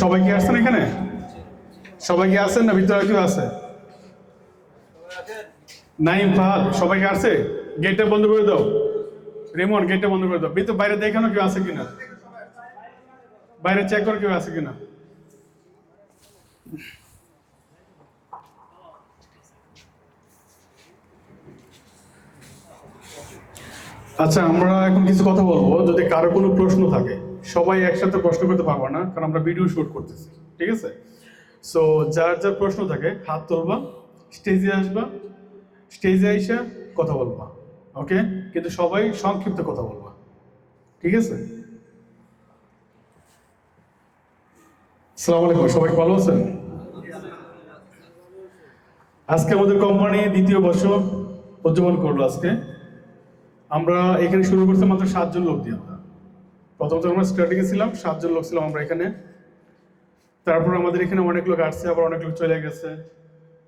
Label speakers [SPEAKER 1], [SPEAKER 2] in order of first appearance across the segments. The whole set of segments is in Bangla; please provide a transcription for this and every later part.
[SPEAKER 1] সবাই কি আসছেন এখানে? সবাই কি আছেন না ভিতরে কেউ আছে? নাইম ফাহাদ সবাই কি আসছে? গেটটা বন্ধ করে দাও। রেমন গেটটা বন্ধ করে দাও। ভিতরে বাইরে দেখানো কেউ আছে কিনা, বাইরে চেক করো কেউ আছে কিনা। আচ্ছা, আমরা এখন কিছু কথা বলবো। যদি কারো কোনো প্রশ্ন থাকে, সবাই একসাথে প্রশ্ন করতে পারবো না, কারণ আমরা ভিডিও শুট করতেছি, ঠিক আছে? সো যার যার প্রশ্ন থাকে হাত তুলবা, স্টেজে আসবা, স্টেজে আইসা কথা বলবা, ওকে? কিন্তু সবাই সংক্ষিপ্ত কথা বলবা, ঠিক আছে? আসসালামু আলাইকুম, সবাই ভালো আছেন? আজকে আমাদের কোম্পানি দ্বিতীয় বর্ষ উদযাপন করলো। আজকে আমরা এখানে শুরু করতে মাত্র 7 জন লোক দিয়ে। আমরা প্রথমত আমরা স্টার্টিংয়ে ছিলাম 7 জন লোক ছিলাম আমরা এখানে। তারপর আমাদের এখানে অনেক লোক আসছে, আবার অনেক লোক চলে গেছে,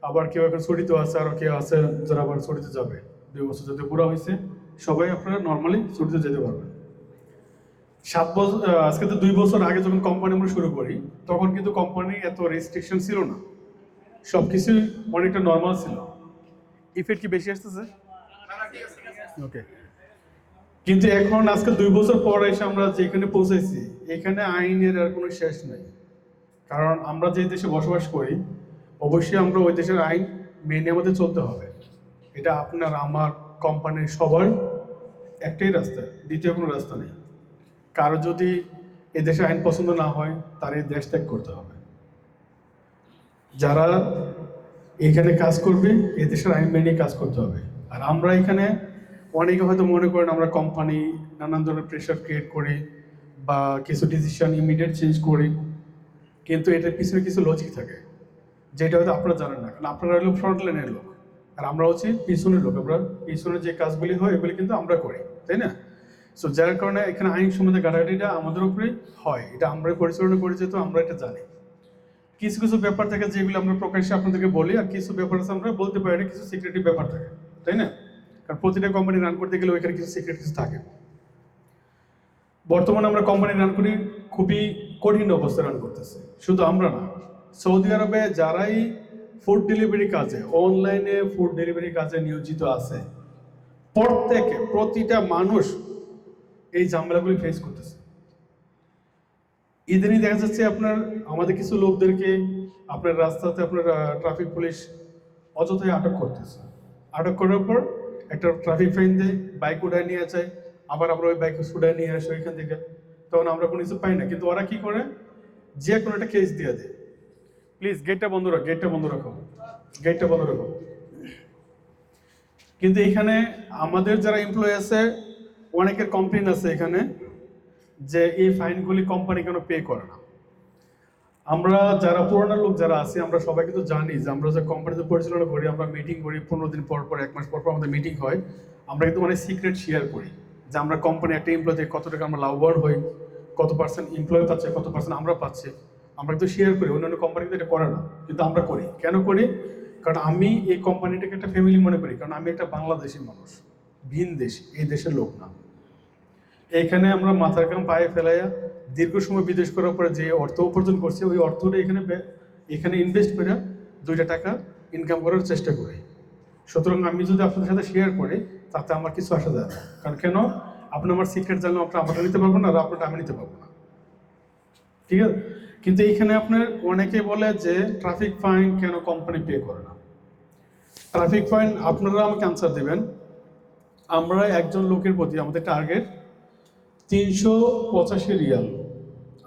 [SPEAKER 1] আবার কেউ এখন ছুটিতেও আছে, আরও কেউ আছে যারা আবার ছুটিতে যাবে। 2 বছর যদি পুরো হয়েছে, সবাই আপনারা নর্মালি ছুটিতে যেতে পারবেন। 7 বছর আজকে তো 2 বছর আগে যখন কোম্পানি আমরা শুরু করি, তখন কিন্তু কোম্পানি এত রেস্ট্রিকশন ছিল না, সব কিছুই অনেকটা নর্মাল ছিল। ইফেক্ট কি বেশি আসতেছে? ওকে। কিন্তু এখন আজকে 2 বছর পর এসে আমরা যেখানে পৌঁছেছি, এখানে আইনের আর কোনো শেষ নেই। কারণ আমরা যে দেশে বসবাস করি, অবশ্যই আমরা ওই দেশের আইন মেনে আমাদের চলতে হবে। এটা আপনার আমার কোম্পানির সবার একটাই রাস্তা, দ্বিতীয় কোনো রাস্তা নেই। কারো যদি এ দেশের আইন পছন্দ না হয়, তার এই দেশ ত্যাগ করতে হবে। যারা এখানে কাজ করবে, এ দেশের আইন মেনে কাজ করতে হবে। আর আমরা এখানে অনেকে হয়তো মনে করেন আমরা কোম্পানি নানান ধরনের প্রেশার ক্রিয়েট করি বা কিছু ডিসিশন ইমিডিয়েট চেঞ্জ করি, কিন্তু এটার পিছনে কিছু লজিক থাকে যেটা হয়তো আপনারা জানেন না। কারণ আপনারা হলো ফ্রন্ট লাইনের লোক, আর আমরা হচ্ছে পিছনের লোক। আমরা পিছনের যে কাজগুলি হয় এগুলি কিন্তু আমরা করি, তাই না? সো যার কারণে এখানে আইন সম্বন্ধে ঘাটাঘাটিটা আমাদের উপরেই হয়, এটা আমরা পরিচালনা করি, যেহেতু আমরা এটা জানি। কিছু কিছু ব্যাপার থাকে যেগুলো আমরা প্রকাশ্যে আপনাদেরকে বলি, আর কিছু ব্যাপার আছে আমরা বলতে পারি না, কিছু সিক্রেটিভ ব্যাপার থাকে, তাই না? কারণ প্রতিটা কোম্পানি রান করতে গেলে ওইখানে কিছু সিক্রেট কিছু থাকে। বর্তমানে আমরা কোম্পানি রান করি খুবই কঠিন অবস্থায় রান করতেছে। শুধু আমরা না, সৌদি আরবে যারাই ফুড ডেলিভারি কাজে, অনলাইনে ফুড ডেলিভারি কাজে নিয়োজিত আছে, প্রতিটা মানুষ এই ঝামেলাগুলি ফেস করতেছে। ইদানিং দেখা যাচ্ছে আপনার আমাদের কিছু লোকদেরকে আপনার রাস্তাতে আপনার ট্রাফিক পুলিশ অযথাই আটক করতেছে। আটক করার পর একটা ট্রাফিক ফাইন দেয়, বাইক উঠায় নিয়ে যায়, আবার আমরা ওই বাইক উঠায় নিয়ে আসি ওইখান থেকে, তখন আমরা কোনো কিছু পাই না। কিন্তু ওরা কি করে, যে কোনো একটা কেস দিয়ে দেয়। প্লিজ গেটটা বন্ধ রাখো, গেটটা বন্ধ রাখো, গেটটা বন্ধ রাখো। কিন্তু এখানে আমাদের যারা এমপ্লয়ি আছে, অনেকের কমপ্লেন আছে এখানে যে এই ফাইনগুলি কোম্পানি কেন পে করে না। আমরা যারা পুরোনো লোক যারা আছি, আমরা সবাই কিন্তু জানি যে আমরা যে কোম্পানিতে পরিচালনা করি, আমরা মিটিং করি 15 দিন পর পর, 1 মাস পর পর আমাদের মিটিং হয়। আমরা কিন্তু অনেক সিক্রেট শেয়ার করি যে আমরা কোম্পানি একটা এমপ্লয় থেকে কত টাকা আমরা লাভবান হই, কত পার্সেন্ট এমপ্লয় পাচ্ছে, কত পার্সেন্ট আমরা পাচ্ছি, আমরা কিন্তু শেয়ার করি। অন্যান্য কোম্পানি কিন্তু এটা করে না, কিন্তু আমরা করি। কেন করি? কারণ আমি এই কোম্পানিটাকে একটা ফ্যামিলি মনে করি, কারণ আমি একটা বাংলাদেশি মানুষ, ভিন দেশ, এই দেশের লোক না। এখানে আমরা মাথার কাম পায়ে ফেলাইয়া দীর্ঘ সময় বিদেশ করার পরে যে অর্থ উপার্জন করছি, ওই অর্থটা এখানে ইনভেস্ট করে 2টা টাকা ইনকাম করার চেষ্টা করি। সুতরাং আমি যদি আপনাদের সাথে শেয়ার করি, তাতে আমার কিছু আসা যায় না। কারণ কেন? আপনি আমার সিক্রেট জানলে আপনি আমারটা নিতে পারবেন না, আর আপনারটা আমি নিতে পারবো না, ঠিক আছে? কিন্তু এইখানে আপনার অনেকে বলে যে ট্রাফিক ফাইন কেন কোম্পানি পে করে না। ট্রাফিক ফাইন আপনারা আমাকে আনসার দেবেন। আমরা একজন লোকের প্রতি আমাদের টার্গেট 385 রিয়াল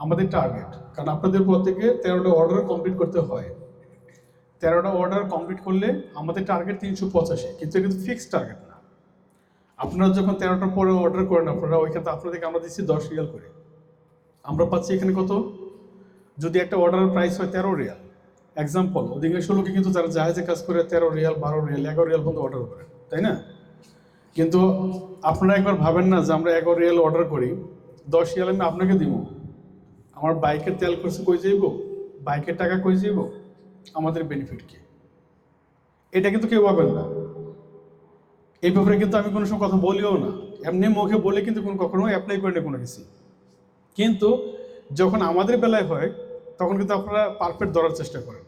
[SPEAKER 1] আমাদের টার্গেট। কারণ আপনাদের প্রত্যেকে 13টা অর্ডার কমপ্লিট করতে হয়। 13টা অর্ডার কমপ্লিট করলে আমাদের টার্গেট 385, কিন্তু এটা কিন্তু ফিক্সড টার্গেট না। আপনারা যখন 13টার পরে অর্ডার করেন, আপনারা ওইখানে আপনাদেরকে আমরা দিচ্ছি 10 রিয়াল করে। আমরা পাচ্ছি এখানে কত? যদি একটা অর্ডারের প্রাইস হয় 13 রিয়াল, এক্সাম্পল, অধিকাংশ লোকে কিন্তু যারা জাহাজে কাজ করে 13 রিয়াল, 12 রিয়াল, 11 রিয়াল পর্যন্ত অর্ডার করেন, তাই না? কিন্তু আপনারা একবার ভাবেন না যে আমরা 11 রিয়াল অর্ডার করি, 10 রিয়াল আমি আপনাকে দিব, আমার বাইকের তেল খরচ কই যাইব, বাইকের টাকা কই যাইব, আমাদের বেনিফিট কি? এটা কিন্তু কেউ ভাবেন না। এই ব্যাপারে কিন্তু আমি কোনো সময় কথা বলিও না, এমনি মুখে বলে কিন্তু কখনো অ্যাপ্লাই করি না কোনো কিছু। কিন্তু যখন আমাদের বেলায় হয়, তখন কিন্তু আপনারা পারফেক্ট ধরার চেষ্টা করেন।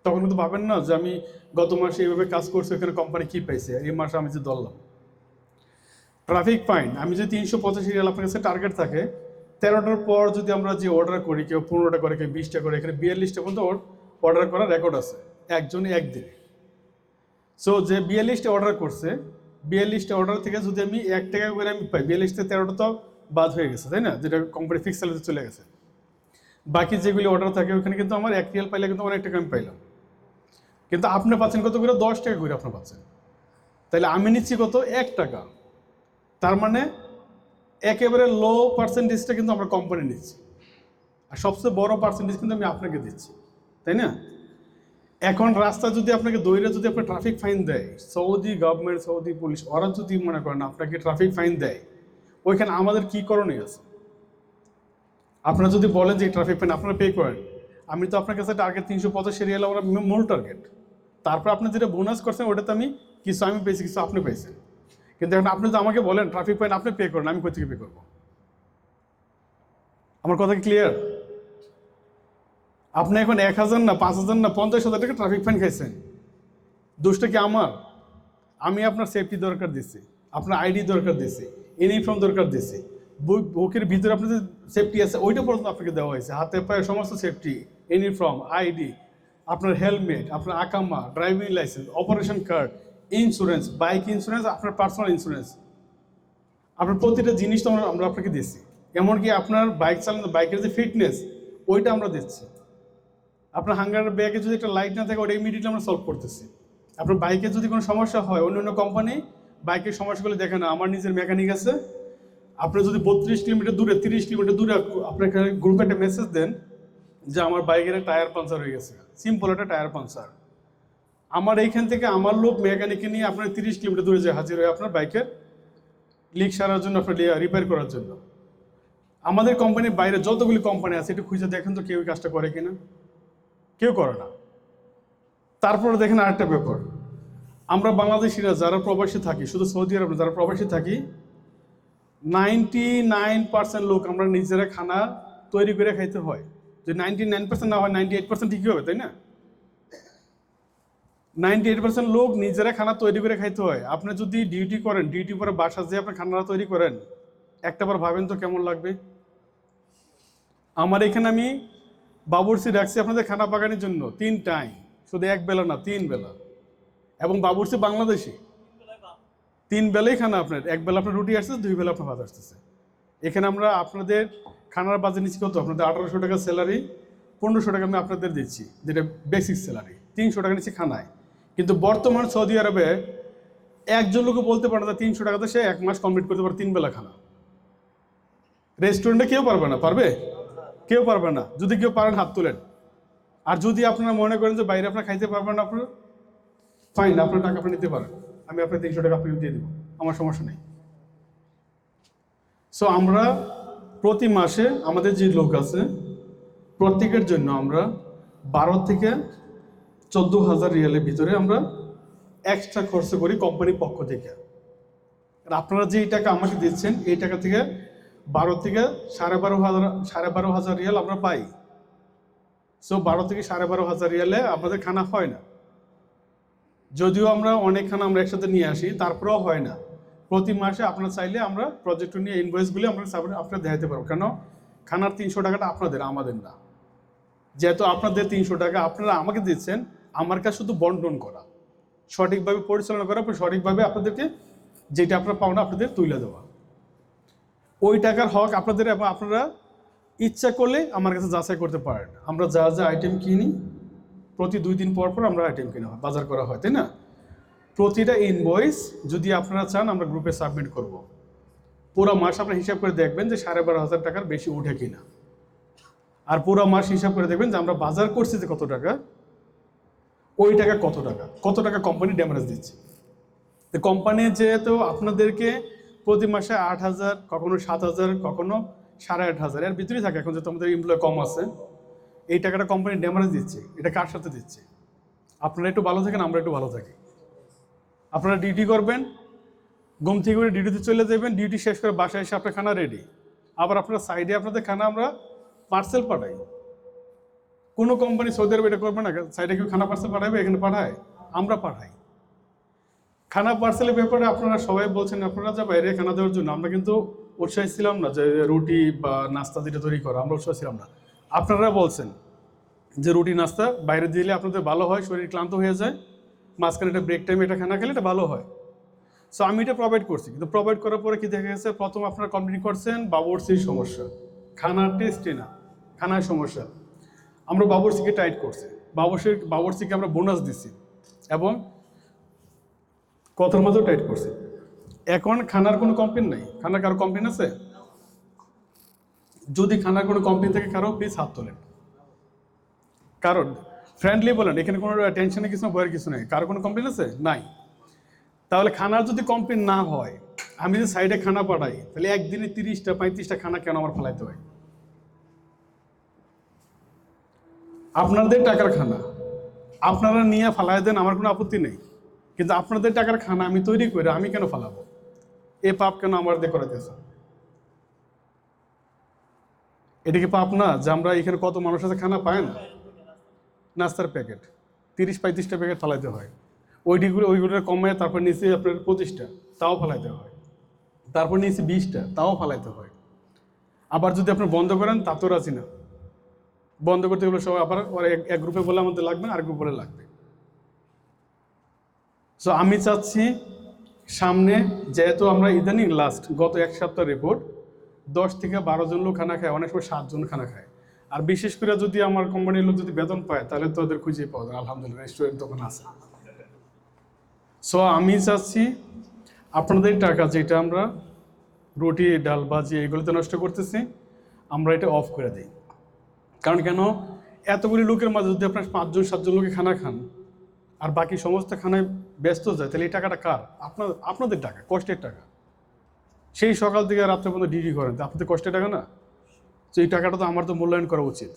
[SPEAKER 1] তখন কিন্তু ভাবেন না যে আমি গত মাসে এইভাবে কাজ করছি, এখানে কোম্পানি কী পাইছে, এই মাসে আমি যে ধরলাম। ট্রাফিক ফাইন, আমি যদি 385 রিয়াল আপনার কাছে টার্গেট থাকে, 13টার পর যদি আমরা যে অর্ডার করি, কেউ 15টা করে, কেউ 20টা করে, এখানে 42টা পর্যন্ত অর্ডার করার রেকর্ড আছে একজনে একদিনে। সো যে 42টা অর্ডার করছে, 42টা অর্ডার থেকে যদি আমি 1 টাকা করে আমি পাই, 42 থেকে 13টা তো বাদ হয়ে গেছে, তাই না, যেটা কোম্পানি ফিক্স স্যালারিতে চলে গেছে। বাকি যেগুলি অর্ডার থাকে ওখানে কিন্তু আমার 1 রিয়াল পাইলে কিন্তু অনেক টাকা আমি পাইলাম। কিন্তু আপনি পাচ্ছেন কত করে? 10 টাকা করে আপনি পাচ্ছেন। তাহলে আমি নিচ্ছি কত? 1 টাকা। তার মানে একেবারে লো পার্সেন্টেজটা কিন্তু আমরা কোম্পানি নিচ্ছি, আর সবচেয়ে বড় পার্সেন্টেজ কিন্তু আমি আপনাকে দিচ্ছি, তাই না? এখন রাস্তা যদি আপনাকে দৌড়ে যদি আপনার ট্রাফিক ফাইন দেয়, সৌদি গভর্নমেন্ট, সৌদি পুলিশ, ওরা যদি মনে করেন আপনাকে ট্রাফিক ফাইন দেয়, ওইখানে আমাদের কী করণীয় আছে? আপনারা যদি বলেন যে ট্রাফিক ফাইন আপনারা পে করেন, আমি তো আপনার কাছে টার্গেট 385 রিয়াল আমরা মূল টার্গেট, তারপর আপনি যেটা বোনাস করছেন ওটাতে আমি কিছু আমি পেয়েছি, কিছু আপনি পেয়েছেন। কিন্তু এখন আপনি তো আমাকে বলেন ট্রাফিক ফাইন আপনি পে করেন, আমি কোথা থেকে পে করবো? আমার কথা কি ক্লিয়ার? আপনি এখন 1000 না 5000 না 50,000 টাকা ট্রাফিক ফাইন খাইছেন, দোষটা কি আমার? আমি আপনার সেফটি দরকার দিচ্ছি, আপনার আইডি দরকার দিচ্ছি, ইউনিফর্ম দরকার দিচ্ছি, বুকের ভিতরে আপনার যে সেফটি আছে ওইটা পর্যন্ত আপনাকে দেওয়া হয়েছে, হাতে পায়ে সমস্ত সেফটি, ইউনিফর্ম, আইডি, আপনার হেলমেট, আপনার আকামা, driving licence, operation card, insurance, bike insurance, আপনার পার্সোনাল ইন্স্যুরেন্স, আপনার প্রতিটা জিনিস তো আমরা আপনাকে দিচ্ছি। এমনকি আপনার বাইক চালানো, বাইকের যে ফিটনেস ওইটা আমরা দিচ্ছি। আপনার হাঙ্গার ব্যাগে যদি একটা লাইট না থাকে ওটা ইমিডিয়েটলি আমরা সলভ করতেছি। আপনার বাইকে যদি কোনো সমস্যা হয়, অন্য অন্য কোম্পানি বাইকের সমস্যাগুলো দেখে না, আমার নিজের মেকানিক আছে। আপনি যদি 32 কিলোমিটার দূরে, 30 কিলোমিটার দূরে আপনার গ্রুপে একটা মেসেজ দেন যে আমার বাইকের টায়ার পাঞ্চার হয়ে গেছে, সিম্পল একটা টায়ার পাঞ্চার, আমার এইখান থেকে আমার লোক মেকানিকে নিয়ে আপনার 30 কিলোমিটার দূরে যে হাজির হয়ে আপনার বাইকের লিক সারার জন্য, আপনার রিপেয়ার করার জন্য। আমাদের কোম্পানির বাইরে যতগুলি কোম্পানি আছে একটু খুঁজে দেখেন তো কেউ কাজটা করে কিনা, কেউ করে না। তারপরে দেখেন আরেকটা ব্যাপার, আমরা বাংলাদেশিরা যারা প্রবাসী থাকি, শুধু সৌদি আরব যারা প্রবাসী থাকি, 99% লোক আমরা নিজেরা খানা তৈরি করে খাইতে হয়। যদি 99% না হয় 98% ঠিকই হবে, তাই না? 98% লোক নিজেরা খানা তৈরি করে খাইতে হয়। আপনি যদি ডিউটি করেন, ডিউটি পরে বাসা যেয়ে আপনি খানা তৈরি করেন, একটাবার ভাবেন তো কেমন লাগবে। আমার এখানে আমি বাবুর্চি রাখছি আপনাদের খানা পাকানোর জন্য 3 টাইম, শুধু 1 বেলা না 3 বেলা, এবং বাবুর্চি বাংলাদেশি 3 বেলাই খানা আপনার, 1 বেলা আপনার রুটি আসতেছে, 2 বেলা আপনার ভাত আসতেছে। এখানে আমরা আপনাদের খানার বাজে নিচ্ছি কত? আপনাদের 1800 টাকা স্যালারি, 1500 টাকা আমি আপনাদের দিচ্ছি, যেটা বেসিক স্যালারি, 300 টাকা নিচ্ছি খানায়। কিন্তু বর্তমান সৌদি আরবে একজন লোকে বলতে পারে না 300 টাকাতে সে 1 মাস কমপ্লিট করতে পারে 3 বেলা খানা। রেস্টুরেন্টে কেউ পারবে না, পারবে? কেউ পারবে না। যদি কেউ পারেন হাত তোলেন। আর যদি আপনারা মনে করেন যে বাইরে আপনারা খাইতে পারবেন না, আপনার ফাইন, আপনার টাকা আপনি নিতে পারেন, আমি আপনার 300 টাকা আপনাকে দিয়ে দেবো, আমার সমস্যা নেই। সো আমরা প্রতি মাসে আমাদের যে লোক আছে প্রত্যেকের জন্য আমরা 12 থেকে 14,000 রিয়ালের ভিতরে আমরা এক্সট্রা খরচ করি কোম্পানির পক্ষ থেকে। আর আপনারা যে টাকা আমাকে দিচ্ছেন এই টাকা থেকে 12 থেকে 12,500 রিয়াল আমরা পাই। সো 12 থেকে 12,500 রিয়ালে আপনাদের খানা হয় না। যদিও আমরা অনেক খানা আমরা একসাথে নিয়ে আসি, তারপরেও হয় না। প্রতি মাসে আপনারা চাইলে আমরা প্রজেক্ট নিয়ে ইনভয়েসগুলি আমরা আপনারা দেখাতে পারবো। কেন? খানার 300 টাকাটা আপনাদের, আমাদের না। যেহেতু আপনাদের 300 টাকা আপনারা আমাকে দিচ্ছেন, আমার কাছে শুধু বন্টন করা, সঠিকভাবে পরিচালনা করা, সঠিকভাবে আপনাদেরকে যেটা আপনারা পাওনা আপনাদের তুলে দেওয়া, ওই টাকার হক আপনাদের। এবং আপনারা ইচ্ছা করলে আমার কাছে যাচাই করতে পারেন। আমরা যা যা আইটেম কিনি প্রতি 2 দিন পর পর আমরা আইটেম কিনা হয়, বাজার করা হয়, তাই না? প্রতিটা ইনভয়েস যদি আপনারা চান আমরা গ্রুপে সাবমিট করব। পুরো মাস আপনারা হিসাব করে দেখবেন যে 12,500 টাকার বেশি উঠে কিনা। আর পুরো মাস হিসাব করে দেখবেন যে আমরা বাজার করছি যে কত টাকা, ওই টাকা কত টাকা কোম্পানি ড্যামেজ দিচ্ছে। তো কোম্পানি যেহেতু আপনাদেরকে প্রতি মাসে 8,000, কখনো 7,000, কখনো 8,500 এর ভিতরেই থাকে, এখন যেহেতু আমাদের এমপ্লয় কম আছে, এই টাকাটা কোম্পানি ড্যামেজ দিচ্ছে। এটা কার সাথে দিচ্ছে? আপনারা একটু ভালো থাকেন, আমরা একটু ভালো থাকি। আপনারা ডিউটি করবেন, ঘুম থেকে করে ডিউটিতে চলে যাবেন, ডিউটি শেষ করে বাসায় এসে আপনার খানা রেডি। আবার আপনার সাইডে আপনাদের খানা আমরা পার্সেল পাঠাই। কোনো কোম্পানি সৌদি আরবে এটা করবে না, সাইডে কেউ খানা পার্সেল পাঠাবে, এখানে পাঠায়? আমরা পাঠাই। খানা পার্সেলের ব্যাপারে আপনারা সবাই বলছেন আপনারা যা বাইরে খানা দেওয়ার জন্য, আমরা কিন্তু উৎসাহী ছিলাম না যে রুটি বা নাস্তা যেটা তৈরি করা, আমরা উৎসাহ ছিলাম না। আপনারা বলছেন যে রুটি নাস্তা বাইরে দিলে আপনাদের ভালো হয়, শরীর ক্লান্ত হয়ে যায়, মাঝখানে একটা ব্রেক টাইমে এটা খানা খেলে এটা ভালো হয়। সো আমি এটা প্রোভাইড করছি, কিন্তু প্রোভাইড করার পরে কি দেখা গেছে, প্রথম আপনারা কমপ্লেন করছেন বাবুর্চির সমস্যা, খানার টেস্টে না, খানার সমস্যা। আমরা বাবুর্চিকে টাইট করছি, বাবুর্চিকে আমরা বোনাস দিছি এবং কথার মধ্যেও টাইট করছি। এখন খানার কোনো কমপ্লেন নাই। খানার কারো কমপ্লেন আছে? যদি খানার কোনো কমপ্লেন থাকে কারো, প্লিজ হাত তোলেন। কারণ ফ্রেন্ডলি বলেন, এখানে কোনো টেনশনে কিছু না, ভয়ের কিছু নেই। কারো কোনো কমপ্লেন আছে? নাই। তাহলে খানার যদি কমপ্লেন না হয়, আমি যদি সাইডে খানা পাঠাই, তাহলে একদিনে 30টা 35টা খানা কেন আমার ফেলাইতে হয়? আপনাদের টাকার খানা আপনারা নিয়ে ফালাই দেন, আমার কোনো আপত্তি নেই, কিন্তু আপনাদের টাকার খানা আমি তৈরি করে আমি কেন ফালাবো? এ পাপ কেন আমার দিয়ে করাতেছে? এটা কি পাপ না যে আমরা এখানে কত মানুষ আছে খানা পায় না? নাস্তার প্যাকেট 30-35টা প্যাকেট ফালাইতে হয়, ওইগুলো কমায় তারপর নিচে আপনার 25টা তাও ফালাইতে হয়, তারপর নিচে 20টা তাও ফালাইতে হয়। আবার যদি আপনি বন্ধ করেন তাতেও রাজি না, বন্ধ করতে গেলে সবাই আবার এক গ্রুপে বলে আমাদের লাগবে, আর গ্রুপ বলে লাগবে। সো আমি চাচ্ছি সামনে, যেহেতু আমরা ইদানিং লাস্ট গত এক সপ্তাহ রিপোর্ট 10 থেকে 12 জন লোক খানা খায়, অনেক সময় 7 জন খানা খায়। আর বিশেষ করে যদি আমার কোম্পানির লোক যদি বেতন পায়, তাহলে তো ওদের খুঁজে পাওয়া যায়, আলহামদুলিল্লাহ রেস্টুরেন্ট তখন আছে। সো আমি চাচ্ছি আপনাদের টাকা যেটা আমরা রুটি ডাল ভাজি এগুলোতে নষ্ট করতেছি, আমরা এটা অফ করে দিই। কারণ কেন, এতগুলি লোকের মাঝে যদি আপনার 5-7 লোকে খানা খান আর বাকি সমস্ত খানায় ব্যস্ত যায়, তাহলে এই টাকাটা কার? আপনাদের টাকা, কষ্টের টাকা। সেই সকাল থেকে রাত্রে পর্যন্ত ডিউটি করেন, তো আপনাদের কষ্টের টাকা না? তো এই টাকাটা তো আমার তো মূল্যায়ন করা উচিত।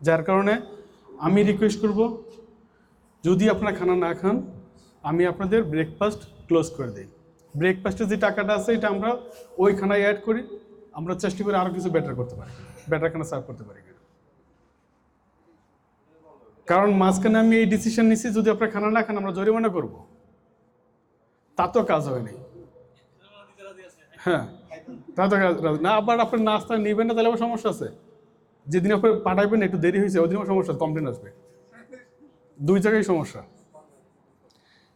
[SPEAKER 1] যার কারণে আমি রিকোয়েস্ট করব, যদি আপনারা খানা না খান, আমি আপনাদের ব্রেকফাস্ট ক্লোজ করে দিই। ব্রেকফাস্টের যে টাকাটা আছে এটা আমরা ওই খানায় অ্যাড করি, আমরা চেষ্টা করি আরও কিছু বেটার করতে পারি, বেটার খানা সার্ভ করতে পারি। কারণ মাঝখানে আমি এই ডিসিশন নিচ্ছি, যদি আপনারা খানা না খান আমরা জরিমানা করবো, তা তো কাজ হয়নি। হ্যাঁ, তা তো কাজ না। আবার আপনার নাস্তা নেবেন না, তাহলে আবার সমস্যা আছে। যেদিন আপনি পাঠাবেন একটু দেরি হয়েছে, ওই দিনও সমস্যা, কমপ্লেন আসবে, দুই জায়গায় সমস্যা।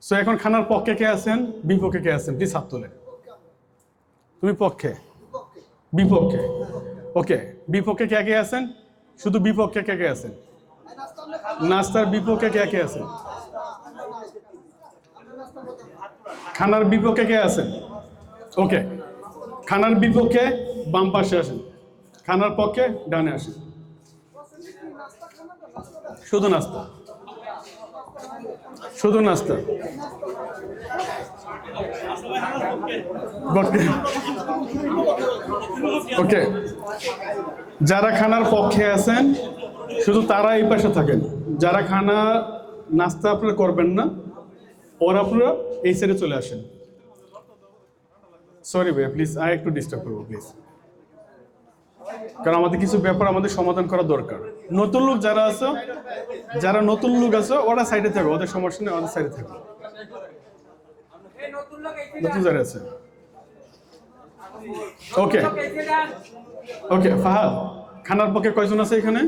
[SPEAKER 1] সো এখন খানার পক্ষে কে আছেন, বিপক্ষে কে আছেন? প্লিজ হাত তোলেন। তুমি পক্ষে, বিপক্ষে? ওকে, বিপক্ষে কে কে আছেন? শুধু বিপক্ষে কে কে আছেন? নাস্তার বিপক্ষে কে কে আছেন? খানার বিপক্ষে কে আছেন? ওকে, খানার বিপক্ষে বাম পাশে আসেন, খানার পক্ষে ডানে আসেন। শুধু নাস্তা, শুধু নাস্তা। ওকে, যারা খানার পক্ষে আছেন শুধু তারা এই পাশে থাকেন, যারা খানা নাস্তা আপনারা করবেন না ওরা আপনারা এই সাইডে চলে আসেন। সরি ভাইয়া, প্লিজ আর একটু ডিস্টার্ব করবো প্লিজ, কারণ আমাদের কিছু ব্যাপার আমাদের সমাধান করা দরকার। নতুন লোক যারা আছে, যারা নতুন লোক আছে ওরা সাইডে থাকো, ওদের সমস্যা নেই, ওদের সাইডে থাকো। নতুন যারা আছে, ওকে ওকে। ফাহাদ, খানার পক্ষে কয়জন আছে এখানে?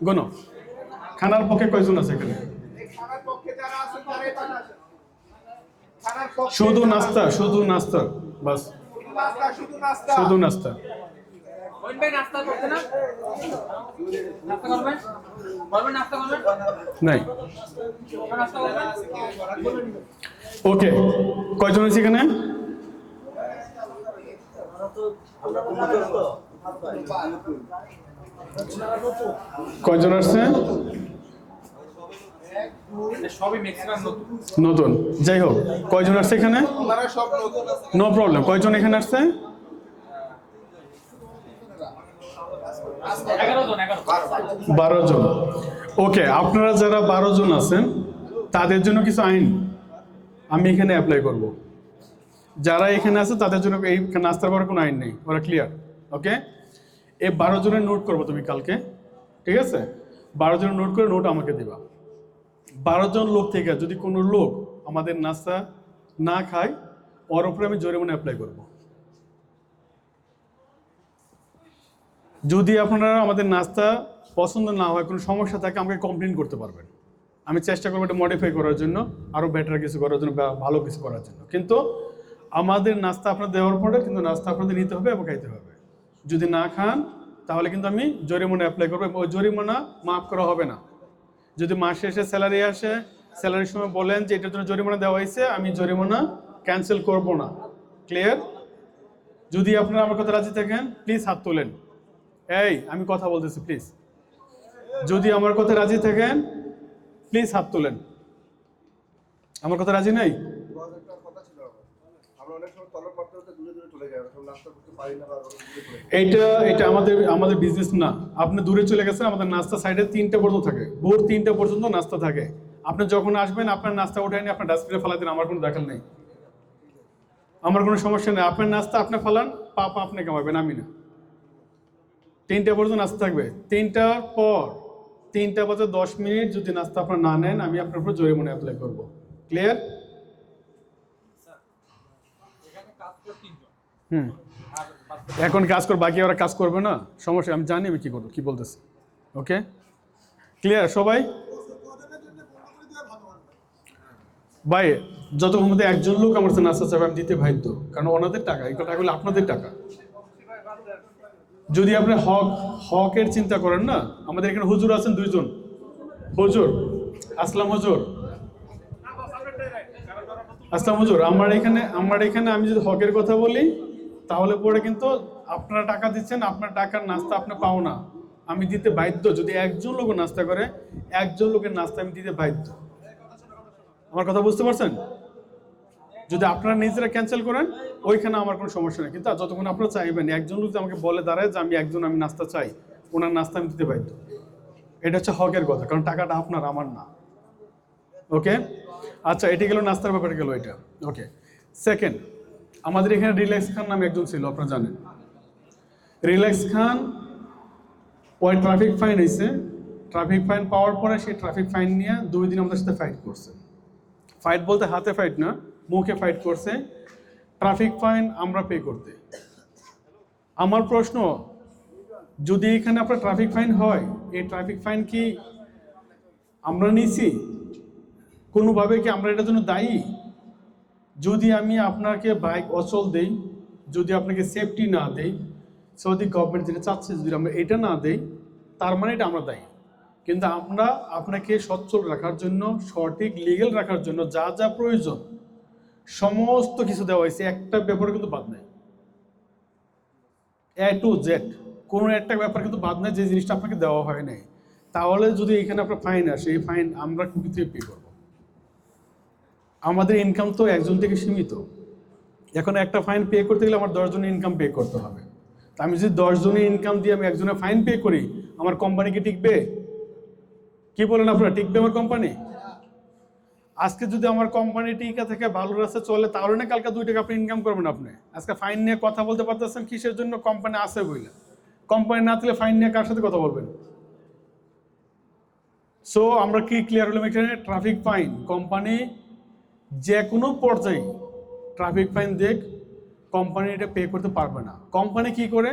[SPEAKER 1] গণ, খানার পক্ষে কয়জন আছে এখানে? শুধু নাস্তা, শুধু নাস্তা, বাস শুধু নাস্তা। নাই, ওকে। কয়জন আছে এখানে? কয়জন আসছে? নতুন, যাই হোক, কয়জন আসছে এখানে? No problem. কয়জন এখানে আসছে? 12 জন। ওকে, আপনারা যারা 12 জন আছেন তাদের জন্য কিছু আইন আমি এখানে অ্যাপ্লাই করব। যারা এখানে আছে তাদের জন্য এই নাস্তার পরে কোনো আইন নেই, ওরা ক্লিয়ার? ওকে, এই 12 জনের নোট করবো তুমি কালকে, ঠিক আছে? 12 জন নোট করে নোট আমাকে দিবা। 12 জন লোক থেকে যদি কোনো লোক আমাদের নাস্তা না খায়, ওর উপরে আমি জরিমানা অ্যাপ্লাই করব। যদি আপনারা আমাদের নাস্তা পছন্দ না হয়, কোনো সমস্যা থাকে, আমাকে কমপ্লেন করতে পারবেন। আমি চেষ্টা করবো এটা মডিফাই করার জন্য, আরও বেটার কিছু করার জন্য, ভালো কিছু করার জন্য। কিন্তু আমাদের নাস্তা আপনার দেওয়ার পরে কিন্তু নাস্তা আপনাদের নিতে হবে এবং খাইতে হবে। যদি না খান তাহলে কিন্তু আমি জরিমানা অ্যাপ্লাই করবো। ওই জরিমানা মাফ করা হবে না। যদি মাস শেষে স্যালারি আসে, স্যালারির সময় বলেন যে এটার জন্য জরিমানা দেওয়া হয়েছে, আমি জরিমানা ক্যান্সেল করব না। ক্লিয়ার? যদি আপনারা আমার কথা রাজি থাকেন প্লিজ হাত তোলেন। এই আমি কথা বলতেছি, প্লিজ যদি আমার কথা রাজি থাকেন প্লিজ হাত তোলেন। আমার কথা রাজি নাই? এটা আমাদের বিজনেস না। আপনি দূরে চলে গেছেন, আমাদের নাস্তা সাইডে 3টা পর্যন্ত থাকে, ভোর 3টা পর্যন্ত নাস্তা থাকে। আপনি যখন আসবেন আপনার নাস্তা উঠায় নিয়ে আপনার ডাস্টবিনে ফেলা দিন, আমার কোনো দরকার নেই, আমার কোনো সমস্যা নেই। আপনার নাস্তা আপনি ফেলান, পাপা আপনি কামাবেন, আমি না। 3টা পর্যন্ত নাস্তা থাকবে। 3টার পর 3টা বাজে 10 মিনিট যদি নাস্তা আপনার না নেন, আমি আপনার উপর জরিমানা অ্যাপ্লাই করব। ক্লিয়ার? এখন কাজ কর, বাকি ওরা কাজ করবে না, সমস্যা। আমি জানি আমি কি করবো, কি বলতেছি। ওকে, ক্লিয়ার সবাই? ভাই যতক্ষণ মধ্যে একজন লোক আমার সাথে নাস্তা চাবে আমি দিতে বাধ্য, কারণ ওনাদের টাকা, এই টাকাগুলো আপনাদের টাকা। যদি আপনি হকের চিন্তা করেন না, আমাদের এখানে হুজুর আছেন 2 জন হুজুর, আসলাম হুজুর, আসলাম হুজুর। আমার এখানে আমি যদি হকের কথা বলি তাহলে পরে কিন্তু আপনারা টাকা দিচ্ছেন, আপনার টাকার নাস্তা আপনি পাও না, আমি দিতে বাধ্য। যদি একজন লোক নাস্তা করে, একজন লোকের নাস্তা আমি দিতে বাধ্য। আমার কথা বুঝতে পারছেন? যদি আপনারা নিজেরা ক্যান্সেল করেন ওইখানে আমার কোনো সমস্যা নেই, কিন্তু যতক্ষণ আপনারা চাইবেন, একজন লোক আমাকে বলে দাঁড়ায় যে আমি নাস্তা চাই, ওনার নাস্তা আমি দিতে বাধ্য। এটা হচ্ছে হকের কথা, কারণ টাকাটা আপনার, আমার না। ওকে, আচ্ছা, এটি গেল নাস্তার ব্যাপারে গেল এটা। ওকে, সেকেন্ড, আমাদের এখানে রিল্যাক্স খান নামে একজন ছিল, আপনারা জানেন। রিল্যাক্স খান ওই ট্রাফিক ফাইন হয়েছে, ট্রাফিক ফাইন পাওয়ার পরে সেই ট্রাফিক ফাইন নিয়ে 2 দিন আমাদের সাথে ফাইট করছে। ফাইট বলতে হাতে ফাইট না, মুখে ফাইট করছে, ট্রাফিক ফাইন আমরা পে করতে। আমার প্রশ্ন, যদি এখানে আপনার ট্রাফিক ফাইন হয়, এই ট্রাফিক ফাইন কি আমরা নিছি? কোনোভাবে কি আমরা এটার জন্য দায়ী? যদি আমি আপনাকে বাইক অচল দেই, যদি আপনাকে সেফটি না দেই, সৌদি গভর্নমেন্ট যেটা চাচ্ছে যদি আমরা এটা না দেই, তার মানে এটা আমরা দায়ী। কিন্তু আমরা আপনাকে সচ্ছল রাখার জন্য, সঠিক লিগ্যাল রাখার জন্য যা যা প্রয়োজন সমস্ত কিছু দেওয়া হয়েছে, একটা ব্যাপারে কিন্তু বাদ নাই। A to Z কোনো একটা ব্যাপার কিন্তু বাদ নাই যে জিনিসটা আপনাকে দেওয়া হয় নাই। তাহলে যদি এখানে আপনার ফাইন আসে, এই ফাইন আমরা কোথা থেকে পে করবো? আমাদের ইনকাম তো একজন থেকে সীমিত। এখন একটা ফাইন পে করতে গেলে আমার 10 জনের ইনকাম পে করতে হবে। তা আমি যদি 10 জনের ইনকাম দিয়ে আমি একজনের ফাইন পে করি, আমার কোম্পানি কি টিকবে? কি বলেন আপনারা, টিকবে আমার কোম্পানি? আজকে যদি আমার কোম্পানি টিকা থেকে ভালো রাস্তা চলে, তাহলে না কালকে 2 টাকা আপনি ইনকাম করবেন। আপনি আজকে ফাইন নিয়ে কথা বলতে পারতেছেন কিসের জন্য? কোম্পানি আছে বইলে। কোম্পানি না থাকলে ফাইন নিয়ে কার সাথে কথা বলবেন? সো আমরা কি ক্লিয়ার হলাম এখানে? ট্রাফিক ফাইন কোম্পানি যে কোনো পর্যায়ে ট্রাফিক ফাইন দেখ, কোম্পানি এটা পে করতে পারবে না। কোম্পানি কি করে?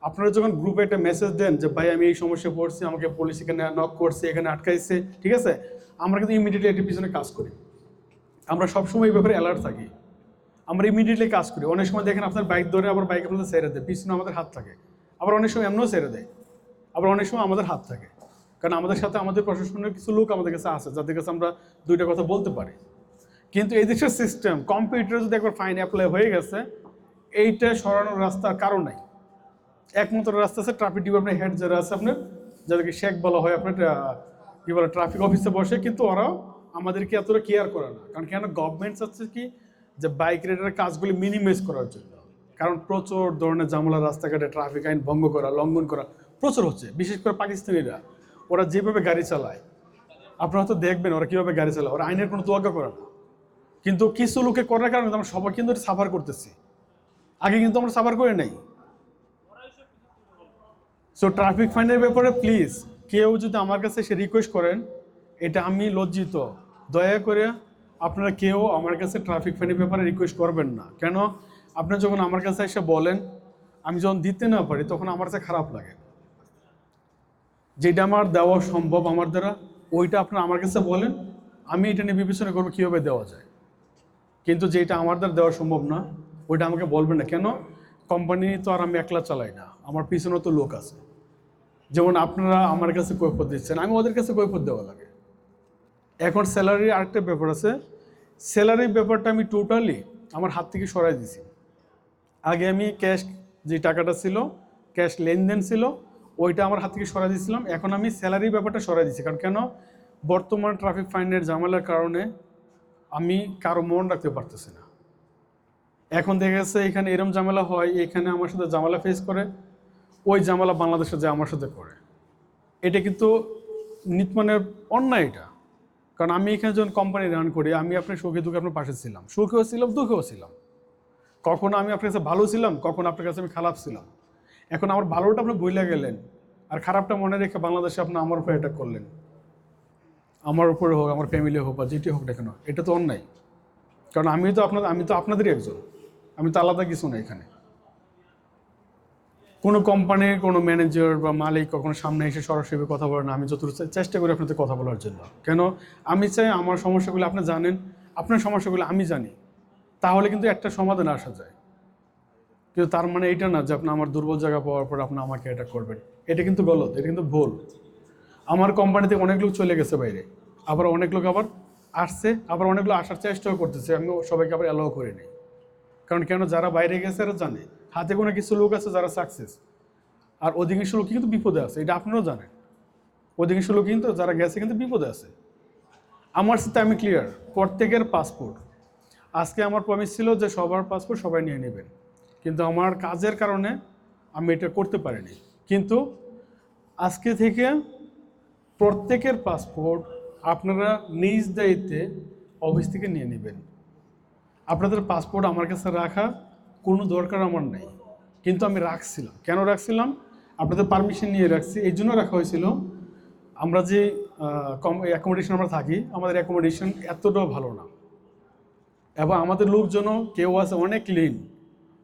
[SPEAKER 1] আপনারা যখন গ্রুপে একটা মেসেজ দেন যে ভাই আমি এই সমস্যা পড়ছি, আমাকে পুলিশ এখানে নক করছে, এখানে আটকাইছে, ঠিক আছে, আমরা কিন্তু ইমিডিয়েটলি এটির পিছনে কাজ করি। আমরা সবসময় এই ব্যাপারে অ্যালার্ট থাকি, আমরা ইমিডিয়েটলি কাজ করি। অনেক সময় দেখেন আপনার বাইক ধরে আবার বাইক আপনাদের ছেড়ে দেয়, পিছনে আমাদের হাত থাকে। আবার অনেক সময় এমনও ছেড়ে দেয়, আবার অনেক সময় আমাদের হাত থাকে, কারণ আমাদের সাথে আমাদের প্রশাসনের কিছু লোক আমাদের কাছে আছে যাদের কাছে আমরা 2টা কথা বলতে পারি। কিন্তু এই দেশের সিস্টেম, কম্পিউটারে যদি একবার ফাইন অ্যাপ্লাই হয়ে গেছে, এইটা সরানোর রাস্তার কারণ নাই। একমাত্র রাস্তা আছে ট্রাফিক ডিপার্টমেন্ট হেড যারা আছে আপনার, যাদেরকে শেখ বলা হয়, আপনার কি বলে ট্রাফিক অফিসে বসে, কিন্তু ওরাও আমাদেরকে এতটা কেয়ার করে না। কারণ কেন? গভর্নমেন্ট চাচ্ছে কি যে বাইক রাইডারের কাজগুলি মিনিমাইজ করার জন্য। কারণ প্রচুর ধরনের ঝামেলা, রাস্তাঘাটে ট্রাফিক আইন ভঙ্গ করা, লঙ্ঘন করা প্রচুর হচ্ছে। বিশেষ করে পাকিস্তানিরা, ওরা যেভাবে গাড়ি চালায় আপনারা হয়তো দেখবেন ওরা কীভাবে গাড়ি চালায়, ওরা আইনের কোনো তোয়াক্কা করে না। কিন্তু কিছু লোকে করার কারণে আমরা সবাই কিন্তু সাফার করতেছি, আগে কিন্তু আমরা সাফার করে নাই। সো ট্রাফিক ফাইনের ব্যাপারে প্লিজ কেউ যদি আমার কাছে এসে রিকোয়েস্ট করেন, এটা আমি লজ্জিত। দয়া করে আপনারা কেউ আমার কাছে ট্রাফিক ফাইনের ব্যাপারে রিকোয়েস্ট করবেন না। কেন? আপনি যখন আমার কাছে এসে বলেন, আমি যখন দিতে না পারি তখন আমার কাছে খারাপ লাগে। যেটা আমার দেওয়া সম্ভব আমার দ্বারা, ওইটা আপনারা আমার কাছে বলেন, আমি এটা নিয়ে বিবেচনা করবো কীভাবে দেওয়া যায়। কিন্তু যেটা আমার দ্বারা দেওয়া সম্ভব না, ওইটা আমাকে বলবেন না। কেন? কোম্পানি তো আর আমি একলা চালাই না, আমার পিছনেও তো লোক আছে। যেমন আপনারা আমার কাছে কৈফিয়ত দিচ্ছেন, আমি ওদের কাছে কৈফিয়ত দেওয়া লাগে। এখন স্যালারির আরেকটা ব্যাপার আছে। স্যালারির ব্যাপারটা আমি টোটালি আমার হাত থেকে সরাই দিছি। আগে আমি ক্যাশ, যে টাকাটা ছিল, ক্যাশ লেনদেন ছিল, ওইটা আমার হাত থেকে সরাই দিয়েছিলাম। এখন আমি স্যালারির ব্যাপারটা সরাই দিচ্ছি। কারণ কেন? বর্তমান ট্রাফিক ফাইনের ঝামেলার কারণে আমি কারো মন রাখতে পারতেছি না। এখন দেখা গেছে এখানে এরম ঝামেলা হয়, এখানে আমার সাথে ঝামেলা ফেস করে, ওই ঝামেলা বাংলাদেশে যে আমার সাথে করে। এটা কিন্তু নিতমানের অন্যায় এটা। কারণ আমি এখানে যখন কোম্পানি রান করি, আমি আপনার সুখে দুঃখে আপনার পাশে ছিলাম, সুখেও ছিলাম, দুঃখেও ছিলাম। কখনো আমি আপনার কাছে ভালো ছিলাম, কখনো আপনার কাছে আমি খারাপ ছিলাম। এখন আমার ভালোটা আপনি ভুলে গেলেন, আর খারাপটা মনে রেখে বাংলাদেশে আপনি আমার উপরে অ্যাটাক করলেন। আমার উপরে হোক, আমার ফ্যামিলি হোক, বা যেটি হোক না কেন, এটা তো অন্যায়। কারণ আমি তো আপনাদেরই একজন, আমি তো আলাদা কিছু না। এখানে কোনো কোম্পানির কোনো ম্যানেজার বা মালিক কখনো সামনে এসে সরাসরি কথা বলে না। আমি যতটুকু চেষ্টা করি আপনাদের কথা বলার জন্য। কেন? আমি চাই আমার সমস্যাগুলো আপনি জানেন, আপনার সমস্যাগুলো আমি জানি, তাহলে কিন্তু একটা সমাধান আসা যায়। কিন্তু তার মানে এইটা না যে আপনি আমার দুর্বল জায়গা পাওয়ার পর আপনি আমাকে এটা করবেন। এটা কিন্তু গলত, এটা কিন্তু ভুল। আমার কোম্পানিতে অনেক লোক চলে গেছে বাইরে, আবার অনেক লোক আবার আসছে, আবার অনেক লোক আসার চেষ্টাও করতেছে। আমি সবাইকে আবার অ্যালাউ করে নিই। কারণ কেন? যারা বাইরে গেছে এরা জানে হাতে কোনো কিছু লোক আছে যারা সাকসেস, আর অধিকাংশ লোক কিন্তু বিপদে আছে। এটা আপনারাও জানেন, অধিকাংশ লোক কিন্তু যারা গেছে কিন্তু বিপদে আছে। আমার সাথে আমি ক্লিয়ার, প্রত্যেকের পাসপোর্ট। আজকে আমার প্রমিস ছিল যে সবার পাসপোর্ট সবাই নিয়ে নেবেন, কিন্তু আমার কাজের কারণে আমি এটা করতে পারিনি। কিন্তু আজকে থেকে প্রত্যেকের পাসপোর্ট আপনারা নিজ দায়িত্বে অফিস থেকে নিয়ে নেবেন। আপনাদের পাসপোর্ট আমার কাছে রাখা কোনো দরকার আমার নেই, কিন্তু আমি রাখছিলাম। কেন রাখছিলাম? আপনাদের পারমিশন নিয়ে রাখছি। এই জন্য রাখা হয়েছিল, আমরা যে অ্যাকোমোডেশন আমরা থাকি, আমাদের অ্যাকোমোডেশন এতটাও ভালো না। এবং আমাদের লোকজনও কেউ আছে অনেক ক্লিন,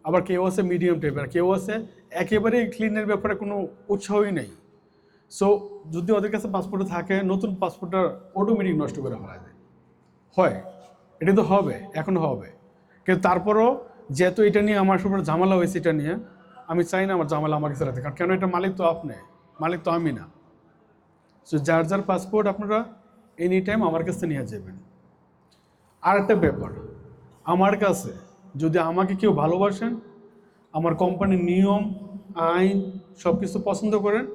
[SPEAKER 1] আবার কেউ আছে মিডিয়াম টাইপের, কেউ আছে একেবারেই ক্লিনের ব্যাপারে কোনো উৎসাহই নেই। সো যদি ওদের কাছে পাসপোর্টে থাকে, নতুন পাসপোর্টটা অটোমেটিক নষ্ট করে ফেলা যায়। হয়, এটা তো হবে, এখন হবে। কিন্তু তারপরও যেহেতু এটা নিয়ে আমার সবার ঝামেলা হয়েছে, এটা নিয়ে আমি চাই না আমার ঝামেলা আমার কাছে রাখতে। কারণ কেন? এটা মালিক তো আপনি, মালিক তো আমি না। সো যার যার পাসপোর্ট আপনারা এনি টাইম আমার কাছে নিয়ে যাবেন। আর একটা ব্যাপার, আমার কাছে যদি আমাকে কেউ ভালোবাসেন, আমার কোম্পানির নিয়ম আইন সব কিছু পছন্দ করেন,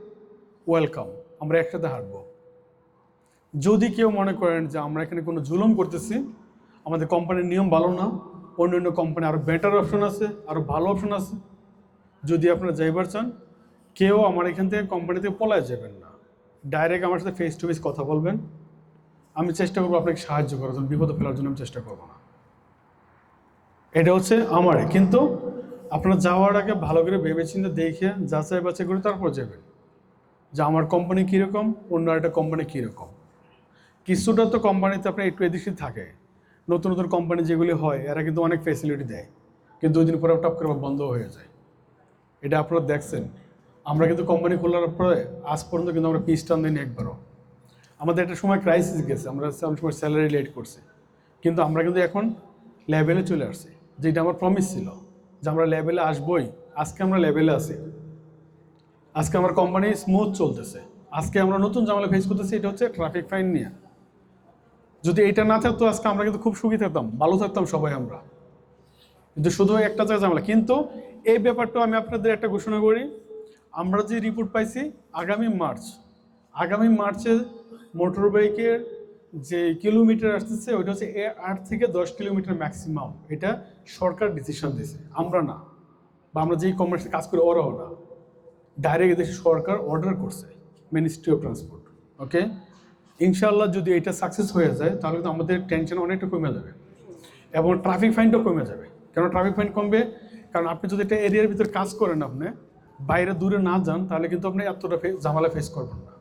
[SPEAKER 1] ওয়েলকাম, আমরা একসাথে হাঁটবো। যদি কেউ মনে করেন যে আমরা এখানে কোনো জুলুম করতেছি, আমাদের কোম্পানির নিয়ম ভালো না, অন্য কোম্পানি আরও বেটার অপশন আছে, আরও ভালো অপশন আছে, যদি আপনারা যাইবার চান, কেউ আমার এখান থেকে কোম্পানি থেকে পলায় যাবেন না। ডাইরেক্ট আমার সাথে ফেস টু ফেস কথা বলবেন। আমি চেষ্টা করবো আপনাকে সাহায্য করার জন্য, বিপদে ফেলার জন্য আমি চেষ্টা করবো না। এটা হচ্ছে আমার। কিন্তু আপনারা যাওয়ার আগে ভালো করে ভেবেচিন্তে দেখে যাচাই বাছাই করে তারপর যাবেন যে আমার কোম্পানি কীরকম, অন্য একটা কোম্পানি কীরকম। কিছুটা তো কোম্পানিতে আপনার একটু এদিকে থাকে। নতুন নতুন কোম্পানি যেগুলি হয় এরা কিন্তু অনেক ফ্যাসিলিটি দেয়, কিন্তু 2 দিন পরে টপ করে বন্ধ হয়ে যায়। এটা আপনারা দেখছেন। আমরা কিন্তু কোম্পানি খোলার পরে আজ পর্যন্ত কিন্তু আমরা পিস টান দিইনি একবারও। আমাদের একটা সময় ক্রাইসিস গেছে, আমরা অনেক সময় স্যালারি লেট করছি, কিন্তু আমরা কিন্তু এখন লেভেলে চলে আসছি। যেটা আমার প্রমিস ছিল যে আমরা লেভেলে আসবই, আজকে আমরা লেভেলে আছি। আজকে আমার কোম্পানি স্মুথ চলতেছে। আজকে আমরা নতুন ঝামেলা ফেস করতেছি, এটা হচ্ছে ট্রাফিক ফাইন নিয়ে। যদি এটা না থাকতো আজকে আমরা কিন্তু খুব সুখী থাকতাম, ভালো থাকতাম সবাই আমরা। কিন্তু শুধু একটা জায়গায় ঝামেলা। কিন্তু এই ব্যাপারটা আমি আপনাদের একটা ঘোষণা করি, আমরা যে রিপোর্ট পাইছি আগামী মার্চে মোটর বাইকের যে কিলোমিটার আসতেছে ওইটা হচ্ছে 8 থেকে 10 কিলোমিটার ম্যাক্সিমাম। এটা সরকার ডিসিশন দিয়েছে, আমরা না, বা আমরা যেই কমার্সে কাজ করি ওরাও না। ডাইরেক্ট এদেশে সরকার অর্ডার করছে, মিনিস্ট্রি অফ ট্রান্সপোর্ট। ওকে, ইনশাআল্লাহ যদি এটা সাকসেস হয়ে যায় তাহলে তো আমাদের টেনশন অনেকটা কমে যাবে, এবং ট্রাফিক ফাইনটাও কমে যাবে। কেন ট্রাফিক ফাইন কমবে? কারণ আপনি যদি একটা এরিয়ার ভিতরে কাজ করেন, আপনি বাইরে দূরে না যান, তাহলে কিন্তু আপনি এতটা ঝামেলা ফেস করবেন না।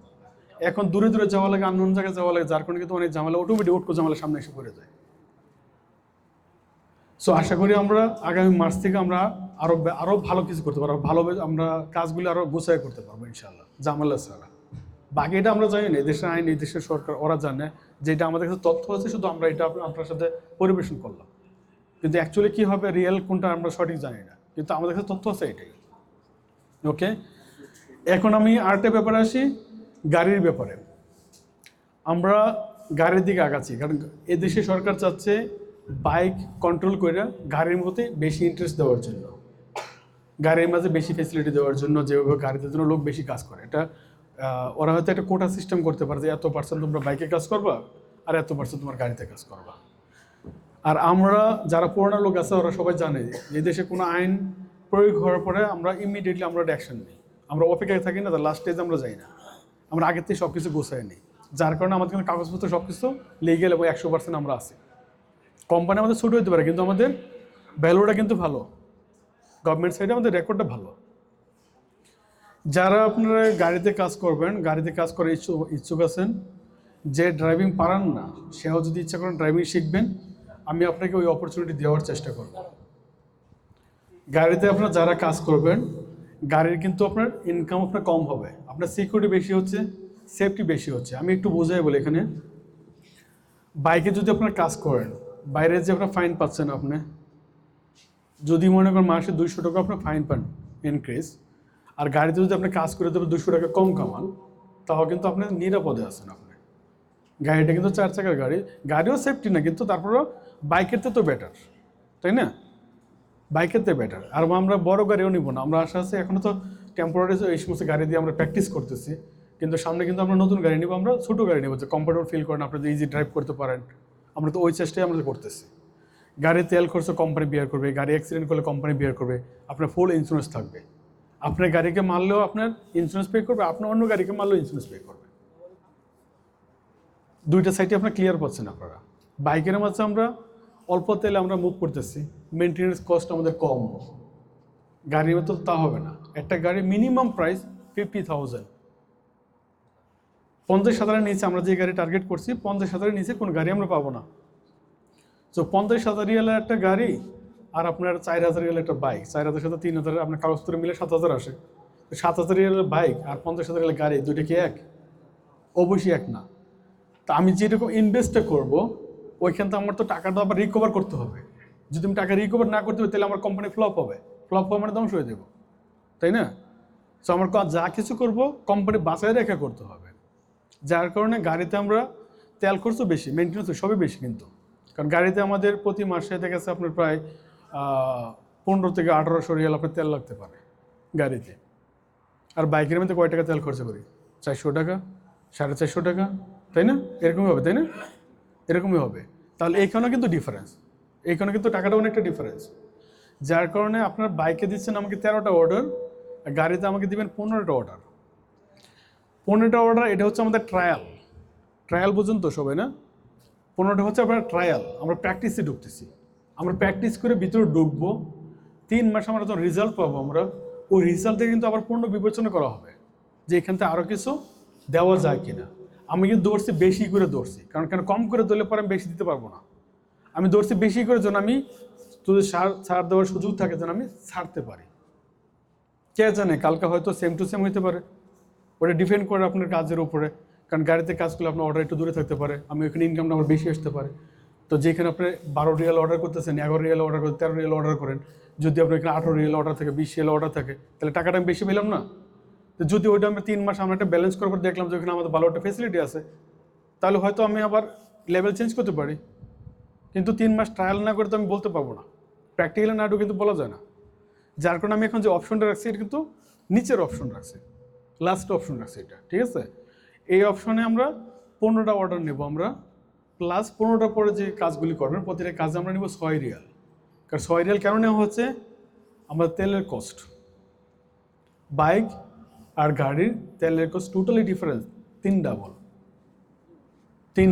[SPEAKER 1] এখন দূরে দূরে যাওয়া লাগে, আননোন জায়গায় যাওয়া লাগে, যার কারণে কিন্তু অনেক ঝামেলা, অটোমেটিক ওটকো ঝামেলা সামনে এসে পড়ে যায়। সো আশা করি আমরা আগামী মাস থেকে আমরা আরো ভালো কিছু করতে পারবো, ভালোভাবে আমরা কাজগুলো আরো গুছাই করতে পারবো ইনশাআল্লাহ, ঝামেলা ছাড়া। বাকি এটা আমরা জানি না, এই দেশের আইন, এই দেশের সরকার ওরা জানে, যেটা আমাদের কাছে তথ্য আছে, শুধু আমরা এটা আপনার সাথে পরিবেশন করলাম, কিন্তু অ্যাকচুয়ালি কী হবে রিয়েল কোনটা আমরা সঠিক জানি না, কিন্তু আমাদের কাছে তথ্য আছে এটাই। ওকে, এখন আমি আরেকটা ব্যাপারে আসি, গাড়ির ব্যাপারে। আমরা গাড়ির দিকে আগাচ্ছি, কারণ এদেশে সরকার চাচ্ছে বাইক কন্ট্রোল করে গাড়ির মধ্যে বেশি ইন্টারেস্ট দেওয়ার জন্য, গাড়ির মাঝে বেশি ফেসিলিটি দেওয়ার জন্য, যেভাবে গাড়িতে জন্য লোক বেশি কাজ করে। এটা ওরা হয়তো একটা কোটা সিস্টেম করতে পারে যে এত পার্সেন্ট তোমরা বাইকে কাজ করবা আর এত পার্সেন্ট তোমার গাড়িতে কাজ করবা। আর আমরা যারা পুরোনো লোক আছে ওরা সবাই জানে যে দেশে কোনো আইন প্রয়োগ হওয়ার পরে আমরা ইমিডিয়েটলি আমরা অ্যাকশন নিই, আমরা অপেক্ষায় থাকি না, তার লাস্ট স্টেজে আমরা যাই না, আমরা আগের থেকে সব কিছু গোছাই নিই, যার কারণে আমাদের কিন্তু কাগজপত্র সব কিছু লিগেল এবং 100% আমরা আছি। কোম্পানি আমাদের ছোটো হতে পারে কিন্তু আমাদের ভ্যালুটা কিন্তু ভালো, গভর্নমেন্ট সাইডে আমাদের রেকর্ডটা ভালো। যারা আপনারা গাড়িতে কাজ করবেন, গাড়িতে কাজ করে ইচ্ছুক আছেন, যে ড্রাইভিং পারেন না সেও যদি ইচ্ছা করেন ড্রাইভিং শিখবেন, আমি আপনাকে ওই অপরচুনিটি দেওয়ার চেষ্টা করব। গাড়িতে আপনারা যারা কাজ করবেন, গাড়ির কিন্তু আপনার ইনকাম আপনার কম হবে, আপনার সিকিউরিটি বেশি হচ্ছে, সেফটি বেশি হচ্ছে। আমি একটু বোঝাই বলি, এখানে বাইকে যদি আপনার কাজ করেন, বাইরে যে আপনার ফাইন পাচ্ছেন, আপনি যদি মনে করেন মাসে 200 টাকা আপনার ফাইন পান ইনক্রিজ, আর গাড়িতে যদি আপনি কাজ করে দেবেন 200 টাকা কম কামান, তাও কিন্তু আপনি নিরাপদে আছেন। আপনি গাড়িটা কিন্তু 4 চাকার গাড়ি, গাড়িও সেফটি না, কিন্তু তারপরেও বাইকের তো বেটার, তাই না? বাইকের তো বেটার। আর আমরা বড় গাড়িও নিব না, আমরা আশা আছে এখনও তো টেম্পোরারি এই সমস্ত গাড়ি দিয়ে আমরা প্র্যাকটিস করতেছি, কিন্তু সামনে কিন্তু আমরা নতুন গাড়ি নিব, আমরা ছোটো গাড়ি নেবো যে কমফোর্টেবল ফিল করেন, আপনি ইজি ড্রাইভ করতে পারেন। আমরা তো ওই চেষ্টাই আমরা করতেছি। গাড়ির তেল খরচ কোম্পানি বিয়ার করবে, গাড়ি অ্যাক্সিডেন্ট করলে কোম্পানি বিয়ার করবে, আপনার ফুল ইন্স্যুরেন্স থাকবে, আপনার গাড়িকে মারলেও আপনার ইন্স্যুরেন্স পে করবে, আপনার অন্য গাড়িকে মারলেও ইন্স্যুরেন্স পে করবে। দুইটা সাইডে আপনার ক্লিয়ার পাচ্ছেন আপনারা। বাইকের মাঝে আমরা অল্প তেলে আমরা মুভ করতেছি, মেনটেন্যান্স কস্ট আমাদের কম, গাড়ির তো তা হবে না। একটা গাড়ি মিনিমাম প্রাইস 50,000, 50,000-এর নিচে আমরা যে গাড়ি টার্গেট করছি, 50,000-এর নিচে কোনো গাড়ি আমরা পাবো না। তো 50,000 রিয়ালের একটা গাড়ি আর আপনার 4,000 রিয়ালের একটা বাইক, 4,000 সাথে 3,000 আপনার কাগজপত্র মিলে 7,000 আসে। 7,000 রিয়ালের বাইক আর 50,000 রিয়ালের গাড়ি, দুইটা কি এক? অবশ্যই এক না। তা আমি যেরকম ইনভেস্টটা করবো, ওইখান থেকে আমার তো টাকাটা আবার রিকভার করতে হবে। যদি আমি টাকা রিকভার না করতে পারি, তাহলে আমার কোম্পানি ফ্লপ হবে, ফ্লপ হওয়া মানে ধ্বংস হয়ে দেবো, তাই না? সো আমার যা কিছু করবো কোম্পানি বাঁচায় রেখে করতে হবে, যার কারণে গাড়িতে আমরা তেল খরচও বেশি, মেনটেন্যান্স সবই বেশি। কিন্তু কারণ গাড়িতে আমাদের প্রতি মাসে দেখা গেছে আপনার প্রায় 15 থেকে 1800 রিয়াল আপনার তেল লাগতে পারে গাড়িতে। আর বাইকের মধ্যে কয় টাকা তেল খরচ করি? 400 টাকা, 450 টাকা, তাই না? এরকমই হবে, তাই না? এরকমই হবে। তাহলে এইখানেও কিন্তু ডিফারেন্স, এইখানে কিন্তু টাকাটা অনেকটা ডিফারেন্স, যার কারণে আপনার বাইকে দিচ্ছেন আমাকে 13টা অর্ডার, আর গাড়িতে আমাকে দিবেন 15টা অর্ডার। 15টা অর্ডার এটা হচ্ছে আমাদের ট্রায়াল বুঝুন তো সবাই, না? 15টা হচ্ছে আপনার ট্রায়াল, আমরা প্র্যাকটিসে ঢুকতেছি, আমরা প্র্যাকটিস করে ভিতরে ঢুকবো। 3 মাস আমরা যখন রেজাল্ট পাবো, আমরা ওই রেজাল্ট থেকে কিন্তু আবার পূর্ণ বিবেচনা করা হবে যে এখান থেকে আরও কিছু দেওয়া যায় কিনা। আমি কিন্তু দৌড়ছি বেশি করে দৌড়ছি, কারণ কম করে দৌড়লে পরে আমি বেশি দিতে পারবো না। আমি দৌড়ছি বেশি করে যেন আমি যদি ছাড় দেওয়ার সুযোগ থাকে যেন আমি ছাড়তে পারি। কে জানে কালকে হয়তো সেম টু সেম হইতে পারে, ওটা ডিপেন্ড করে আপনার কাজের উপরে। কারণ গাড়িতে কাজ করলে আপনার অর্ডার একটু দূরে থাকতে পারে, আমি ওইখানে ইনকামটা আমার বেশি আসতে পারে। তো যেখানে আপনি 12 রিয়াল অর্ডার করতেছেন, 11 রিয়াল অর্ডার করেন, 13 রিয়াল অর্ডার করেন, যদি আপনার এখানে 18 রিয়াল অর্ডার থাকে, 20 রিয়াল অর্ডার থাকে, তাহলে টাকাটা আমি বেশি পেলাম না? তো যদি ওইটা আমরা 3 মাস আমরা একটা ব্যালেন্স করার পর দেখলাম যে ওখানে আমাদের ভালো একটা ফেসিলিটি আছে, তাহলে হয়তো আমি আবার লেভেল চেঞ্জ করতে পারি। কিন্তু 3 মাস ট্রায়াল না করে তো আমি বলতে পারবো না, প্র্যাকটিক্যালি না কিন্তু বলা যায় না। যার কারণে আমি এখন যে অপশনটা রাখছি এটা কিন্তু নিচের অপশন রাখছি, লাস্ট অপশন রাখছি এটা, ঠিক আছে? এই অপশনে আমরা 15টা অর্ডার নেব আমরা, প্লাস 15টার পরে যে কাজগুলি করবেন প্রতিটা কাজে আমরা নেব 6 রিয়াল। কারণ 6 রিয়াল কেন নেওয়া হচ্ছে? আমাদের তেলের কস্ট, বাইক আর গাড়ির তেলের কস্ট টোটালি ডিফারেন্স, 3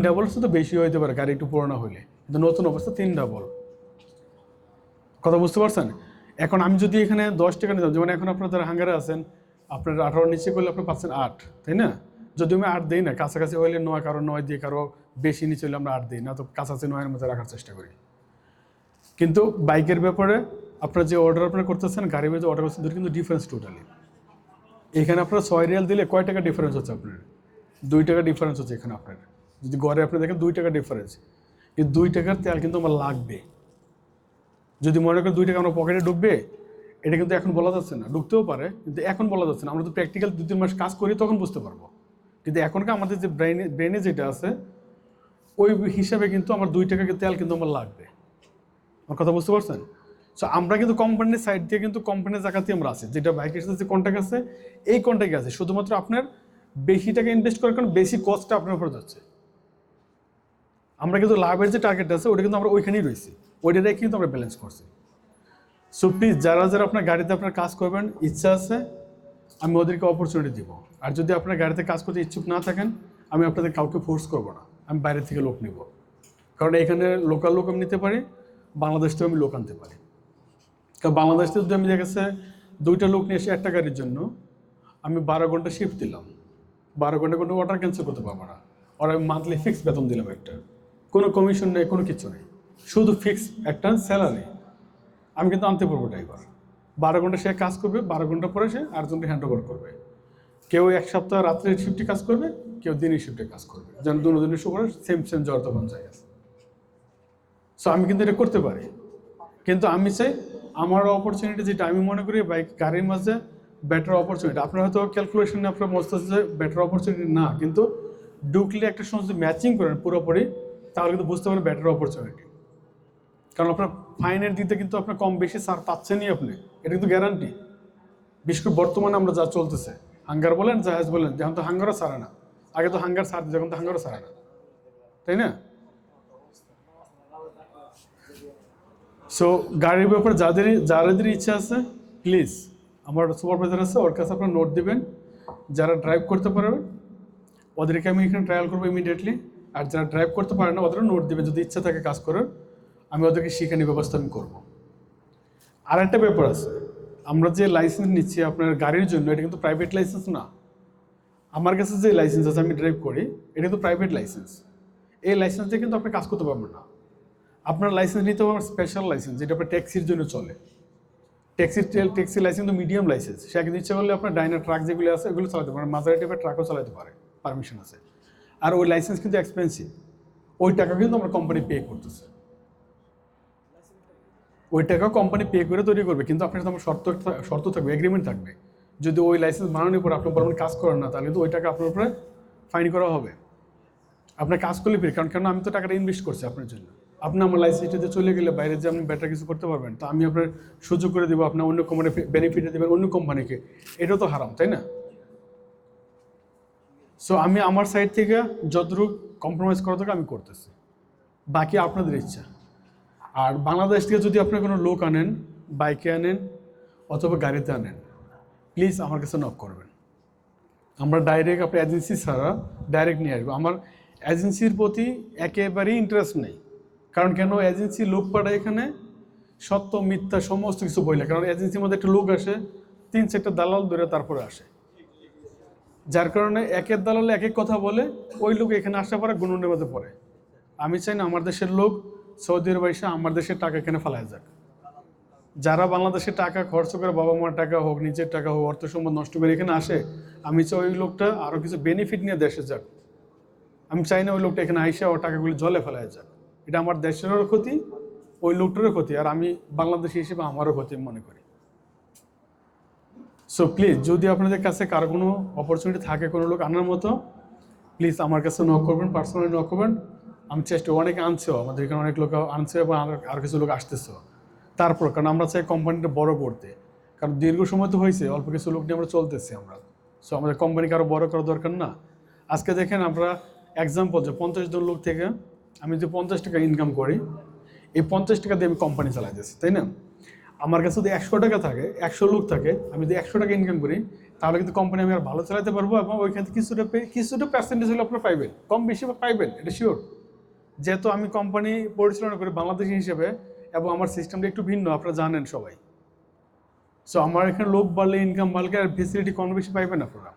[SPEAKER 1] ডাবল শুধু বেশি হইতে পারে গাড়ি একটু পুরোনো হইলে, কিন্তু নতুন অবস্থা 3 ডাবল। কথা বুঝতে পারছেন? এখন আমি যদি এখানে 10 টাকা নিতাম, যেমন এখন আপনারা যারা হাঙ্গারে আছেন, আপনার 18 নিচে করলে আপনি পাচ্ছেন 8, তাই না? যদি আমি 8 দিই না, কাছাকাছি হইলে 9, কারো 9 দিয়ে, কারো বেশি নিচে হলে আমরা 8 দিই না, তো কাছাকাছি 9-এর মধ্যে রাখার চেষ্টা করি। কিন্তু বাইকের ব্যাপারে আপনার যে অর্ডার আপনার করতেছেন, গাড়ির মধ্যে অর্ডার করছেন, দুটো কিন্তু ডিফারেন্স টোটালি। এখানে আপনার 6 রিয়াল দিলে কয় টাকা ডিফারেন্স হচ্ছে আপনার? 2 টাকা ডিফারেন্স হচ্ছে এখানে আপনার। যদি গড়ে আপনি দেখেন 2 টাকা ডিফারেন্স, এই 2 টাকার তেল কিন্তু আমার লাগবে। যদি মনে করেন 2 টাকা আমার পকেটে ঢুকবে, এটা কিন্তু এখন বলা যাচ্ছে না, ঢুকতেও পারে, কিন্তু এখন বলা যাচ্ছে না। আমরা তো প্র্যাকটিক্যাল 2-3 মাস কাজ করি, তখন বুঝতে পারবো। কিন্তু এখনকার আমাদের যে ব্রেনে যেটা আছে, ওই হিসাবে কিন্তু আমার 2 টাকা তেল কিন্তু আমার লাগবে। আমার কথা বুঝতে পারছেন? সো আমরা কিন্তু কোম্পানির সাইড দিয়ে কিন্তু কোম্পানির জায়গাতে আমরা আছি, যেটা বাইকের সাথে যে কন্ট্যাক্ট আছে, এই কন্ট্যাক্ট আছে শুধুমাত্র আপনার বেশি টাকা ইনভেস্ট করার কারণ বেশি কস্টটা আপনার উপর যাচ্ছে। আমরা কিন্তু লাভের যে টার্গেট আছে, ওটা কিন্তু আমরা ওইখানেই রয়েছি, ওইটা দিয়ে কিন্তু আমরা ব্যালেন্স করছি। সো প্লিজ, যারা যারা আপনার গাড়িতে আপনার কাজ করবেন ইচ্ছা আছে, আমি ওদেরকে অপরচুনিটি দিব। আর যদি আপনার গাড়িতে কাজ করতে ইচ্ছুক না থাকেন, আমি আপনাদের কাউকে ফোর্স করব না, আমি বাইরে থেকে লোক নিব। কারণ এখানে লোকাল লোক আমি নিতে পারি, বাংলাদেশ থেকেও আমি লোক আনতে পারি। কারণ বাংলাদেশ থেকে যদি আমি দেখেছে 2টা লোক নিয়ে এসে একটা গাড়ির জন্য আমি 12 ঘন্টা শিফট দিলাম, 12 ঘন্টা কোনো অর্ডার ক্যান্সেল করতে পারবো না। আর আমি মান্থলি ফিক্সড বেতন দিলাম একটা, কোনো কমিশন নেই, কোনো কিছু নেই, শুধু ফিক্স একটা স্যালারি। আমি কিন্তু আনতে পারবো ড্রাইভার। 12 ঘন্টা সে কাজ করবে, 12 ঘন্টা পরে সে আরেকজনকে হ্যান্ড ওভার করবে। কেউ 1 সপ্তাহ রাত্রের শিফটে কাজ করবে, কেউ দিনের শিফটে কাজ করবে, যেন দুজনের সময় সেম জড়তাবান জায়গা। সো আমি কিন্তু এটা করতে পারি, কিন্তু আমি চাই আমার অপরচুনিটি যেটা আমি মনে করি বাইক গাড়ির মাঝে বেটার অপরচুনিটি। আপনার হয়তো ক্যালকুলেশনে আপনার মস্ত যে বেটার অপরচুনিটি না, কিন্তু ঢুকলে একটা সময় যদি ম্যাচিং করেন পুরোপুরি, তাহলে কিন্তু বুঝতে পারেন বেটার অপরচুনিটি। কারণ আপনার ফাইনের দিতে কিন্তু আপনার কম বেশি ছাড় পাচ্ছেনই আপনি, এটা কিন্তু গ্যারান্টি। বিশেষ করে বর্তমানে আমরা যা চলতেছে, হাঙ্গার বলেন জাহাজ বলেন, যখন তো হাঙ্গারও ছাড়ে না, আগে তো হাঙ্গার ছাড় যখন তো হাঙ্গারও ছাড়ে না, তাই না? সো গাড়ির ব্যাপারে যাদের ইচ্ছা আছে, প্লিজ আমার সুপারভাইজার আছে, ওর কাছে আপনার নোট দিবেন। যারা ড্রাইভ করতে পারবেন ওদেরকে আমি এখানে ট্রায়াল করবো ইমিডিয়েটলি, আর যারা ড্রাইভ করতে পারে না ওদেরও নোট দেবেন। যদি ইচ্ছা থাকে কাজ করার, আমি ওদেরকে শিখানোর ব্যবস্থা আমি করবো। আর একটা ব্যাপার আছে, আমরা যে লাইসেন্স নিচ্ছি আপনার গাড়ির জন্য, এটা কিন্তু প্রাইভেট লাইসেন্স না। আমার কাছে যে লাইসেন্স আছে আমি ড্রাইভ করি, এটা কিন্তু প্রাইভেট লাইসেন্স। এই লাইসেন্স দিয়ে কিন্তু আপনি কাজ করতে পারবেন না। আপনার লাইসেন্স নিতে হবে স্পেশাল লাইসেন্স, যেটা আপনার ট্যাক্সির জন্য চলে। ট্যাক্সি লাইসেন্স তো মিডিয়াম লাইসেন্স, সে কিন্তু ইচ্ছা করলে আপনার ডাইনার ট্রাক যেগুলো আছে ওগুলো চালাতে পারে, মাঝারি টাইপের ট্রাকও চালাতে পারে, পারমিশন আছে। আর ওই লাইসেন্স কিন্তু এক্সপেন্সিভ, ওই টাকা কিন্তু আমরা কোম্পানি পে করতেছে, ওই টাকা কোম্পানি পে করে তৈরি করবে। কিন্তু আপনার সাথে আমার শর্ত থাকবে, এগ্রিমেন্ট থাকবে। যদি ওই লাইসেন্স বানানোর পর আপনি বলবেন কাজ করেন না, তাহলে কিন্তু ওই টাকা আপনার উপরে ফাইন করা হবে। আপনার কাজ করলে পেরে, কারণ আমি তো টাকাটা ইনভেস্ট করছি আপনার জন্য। আপনি আমার লাইসেন্সটাতে চলে গেলে বাইরে যে আপনি বেটার কিছু করতে পারবেন, তো আমি আপনার সুযোগ করে দেবো, আপনার অন্য কোম্পানি বেনিফিট দেবেন অন্য কোম্পানিকে, এটাও তো হারাম, তাই না? সো আমি আমার সাইড থেকে যতটুকু কম্প্রোমাইজ করা থাকে আমি করতেছি, বাকি আপনাদের ইচ্ছা। আর বাংলাদেশ থেকে যদি আপনার কোনো লোক আনেন, বাইকে আনেন অথবা গাড়িতে আনেন, প্লিজ আমার কাছে নক করবেন। আমরা ডাইরেক্ট আপনার এজেন্সি ছাড়া ডাইরেক্ট নিয়ে আসবো। আমার এজেন্সির প্রতি একেবারেই ইন্টারেস্ট নেই। কারণ কেন, এজেন্সি লোক পাঠায় এখানে সত্য মিথ্যা সমস্ত কিছু বইলে। কারণ এজেন্সির মধ্যে একটা লোক আসে, 3-4টা দালাল ধরে তারপরে আসে, যার কারণে একের দালালে এক এক কথা বলে, ওই লোক এখানে আসার পরে গুণনের মধ্যে পড়ে। আমি চাই না আমার দেশের লোক সৌদি আরব এসে আমার দেশের টাকা এখানে ফেলায় যাক। যারা বাংলাদেশে টাকা খরচ করে, বাবা মার টাকা হোক, নিজের টাকা হোক, অর্থ সম্পদ নষ্ট করে এখানে আসে, আমি চাই ওই লোকটা আরও কিছু বেনিফিট নিয়ে দেশে যাক। আমি চাই না ওই লোকটা এখানে আইসা ওর টাকাগুলি জলে ফেলায় যাক। এটা আমার দেশেরও ক্ষতি, ওই লোকটারও ক্ষতি, আর আমি বাংলাদেশি হিসেবে আমারও ক্ষতি মনে করি। সো প্লিজ, যদি আপনাদের কাছে কারো কোনো অপরচুনিটি থাকে কোনো লোক আনার মতো, প্লিজ আমার কাছে নক করবেন, পার্সোনালি নক করবেন। আমি চেষ্টা, অনেকে আনছেও, আমাদের এখানে অনেক লোক আনছে এবং আর কিছু লোক আসতেছেও। তারপর কারণ আমরা চাই কোম্পানিটা বড় করতে, কারণ দীর্ঘ সময় তো হয়েছে, অল্প কিছু লোক নিয়ে আমরা চলতেছি আমরা। সো আমাদের কোম্পানিকে আরও বড় করা দরকার না? আজকে দেখেন আমরা এক্সাম্পল যে 50 জন লোক থেকে আমি যদি 50 টাকা ইনকাম করি, এই 50 টাকা দিয়ে আমি কোম্পানি চালাইতেছি, তাই না? আমার কাছে যদি 100 টাকা থাকে, 100 লোক থাকে, আমি যদি 100 টাকা ইনকাম করি, তাহলে কিন্তু কোম্পানি আমি আর ভালো চালাতে পারবো, এবং ওইখান থেকে কিছুটা পার্সেন্টেজ হলে আপনারা পাইবেন, কম বেশি পাইবেন, এটা শিওর। যেহেতু আমি কোম্পানি পরিচালনা করি বাংলাদেশি হিসেবে, এবং আমার সিস্টেমটা একটু ভিন্ন, আপনারা জানেন সবাই। সো আমার এখানে লোক বাড়লে, ইনকাম বাড়লে, আর ফেসিলিটি কম বেশি পাইবেন আপনারা।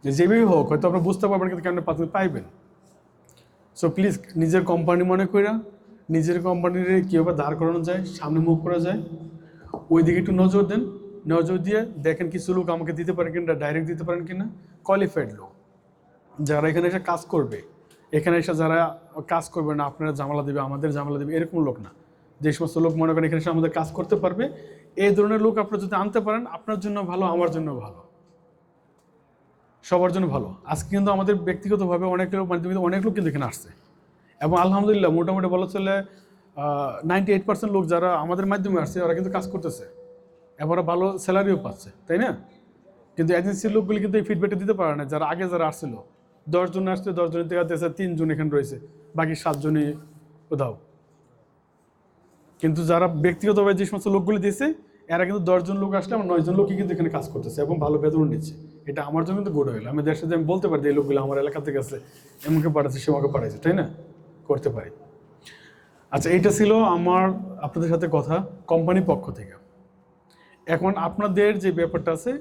[SPEAKER 1] যে যেভাবেই হোক হয়তো আপনারা বুঝতে পারবেন কিন্তু কেন পাইবেন। সো প্লিজ নিজের কোম্পানি মনে করে নিজের কোম্পানির কীভাবে দাঁড় করানো যায়, সামনে মুভ করা যায়, ওই দিকে একটু নজর দেন। নজর দিয়ে দেখেন কিছু লোক আমাকে দিতে পারেন কিনা, ডাইরেক্ট দিতে পারেন কিনা, কোয়ালিফাইড লোক যারা এখানে এসে কাজ করবে। এখানে এসে যারা কাজ করবে না আপনারা ঝামেলা দেবে, আমাদের ঝামেলা দেবে, এরকম লোক না। যে সমস্ত লোক মনে করেন এখানে এসে আমাদের কাজ করতে পারবে, এই ধরনের লোক আপনারা যদি আনতে পারেন আপনার জন্য ভালো, আমার জন্য ভালো, সবার জন্য ভালো। আজকে কিন্তু আমাদের ব্যক্তিগতভাবে অনেক লোক মাধ্যমে অনেক লোক কিন্তু এখানে আসছে, এবং আলহামদুলিল্লাহ মোটামুটি বলা চলে 98% লোক যারা আমাদের মাধ্যমে আসছে ওরা কিন্তু কাজ করতেছে এবং ওরা ভালো স্যালারিও পাচ্ছে, তাই না? কিন্তু এজেন্সির লোকগুলি কিন্তু এই ফিডব্যাকটা দিতে পারে না। যারা আগে যারা আসছিল 10 জন আসছে, 10 জনের থেকে আসছে 3 জন এখানে রয়েছে, বাকি 7 জনই কোথাও। কিন্তু যারা ব্যক্তিগতভাবে যে সমস্ত লোকগুলি দিয়েছে এরা কিন্তু 10 জন লোক আসলে আমার 9 জন লোকই কিন্তু এখানে কাজ করতেছে এবং ভালো বেতন নিচ্ছে। এটা আমার জন্য কিন্তু গুড হইল। আমি দেশের সাথে আমি বলতে পারি যে এই লোকগুলো আমার এলাকা থেকে আছে, এমনকি পাঠাচ্ছে, সে আমাকে পাঠাইছে, তাই না? করতে পারি। আচ্ছা, এইটা ছিল আমার আপনাদের সাথে কথা কোম্পানির পক্ষ থেকে। এখন আপনাদের যে ব্যাপারটা আছে,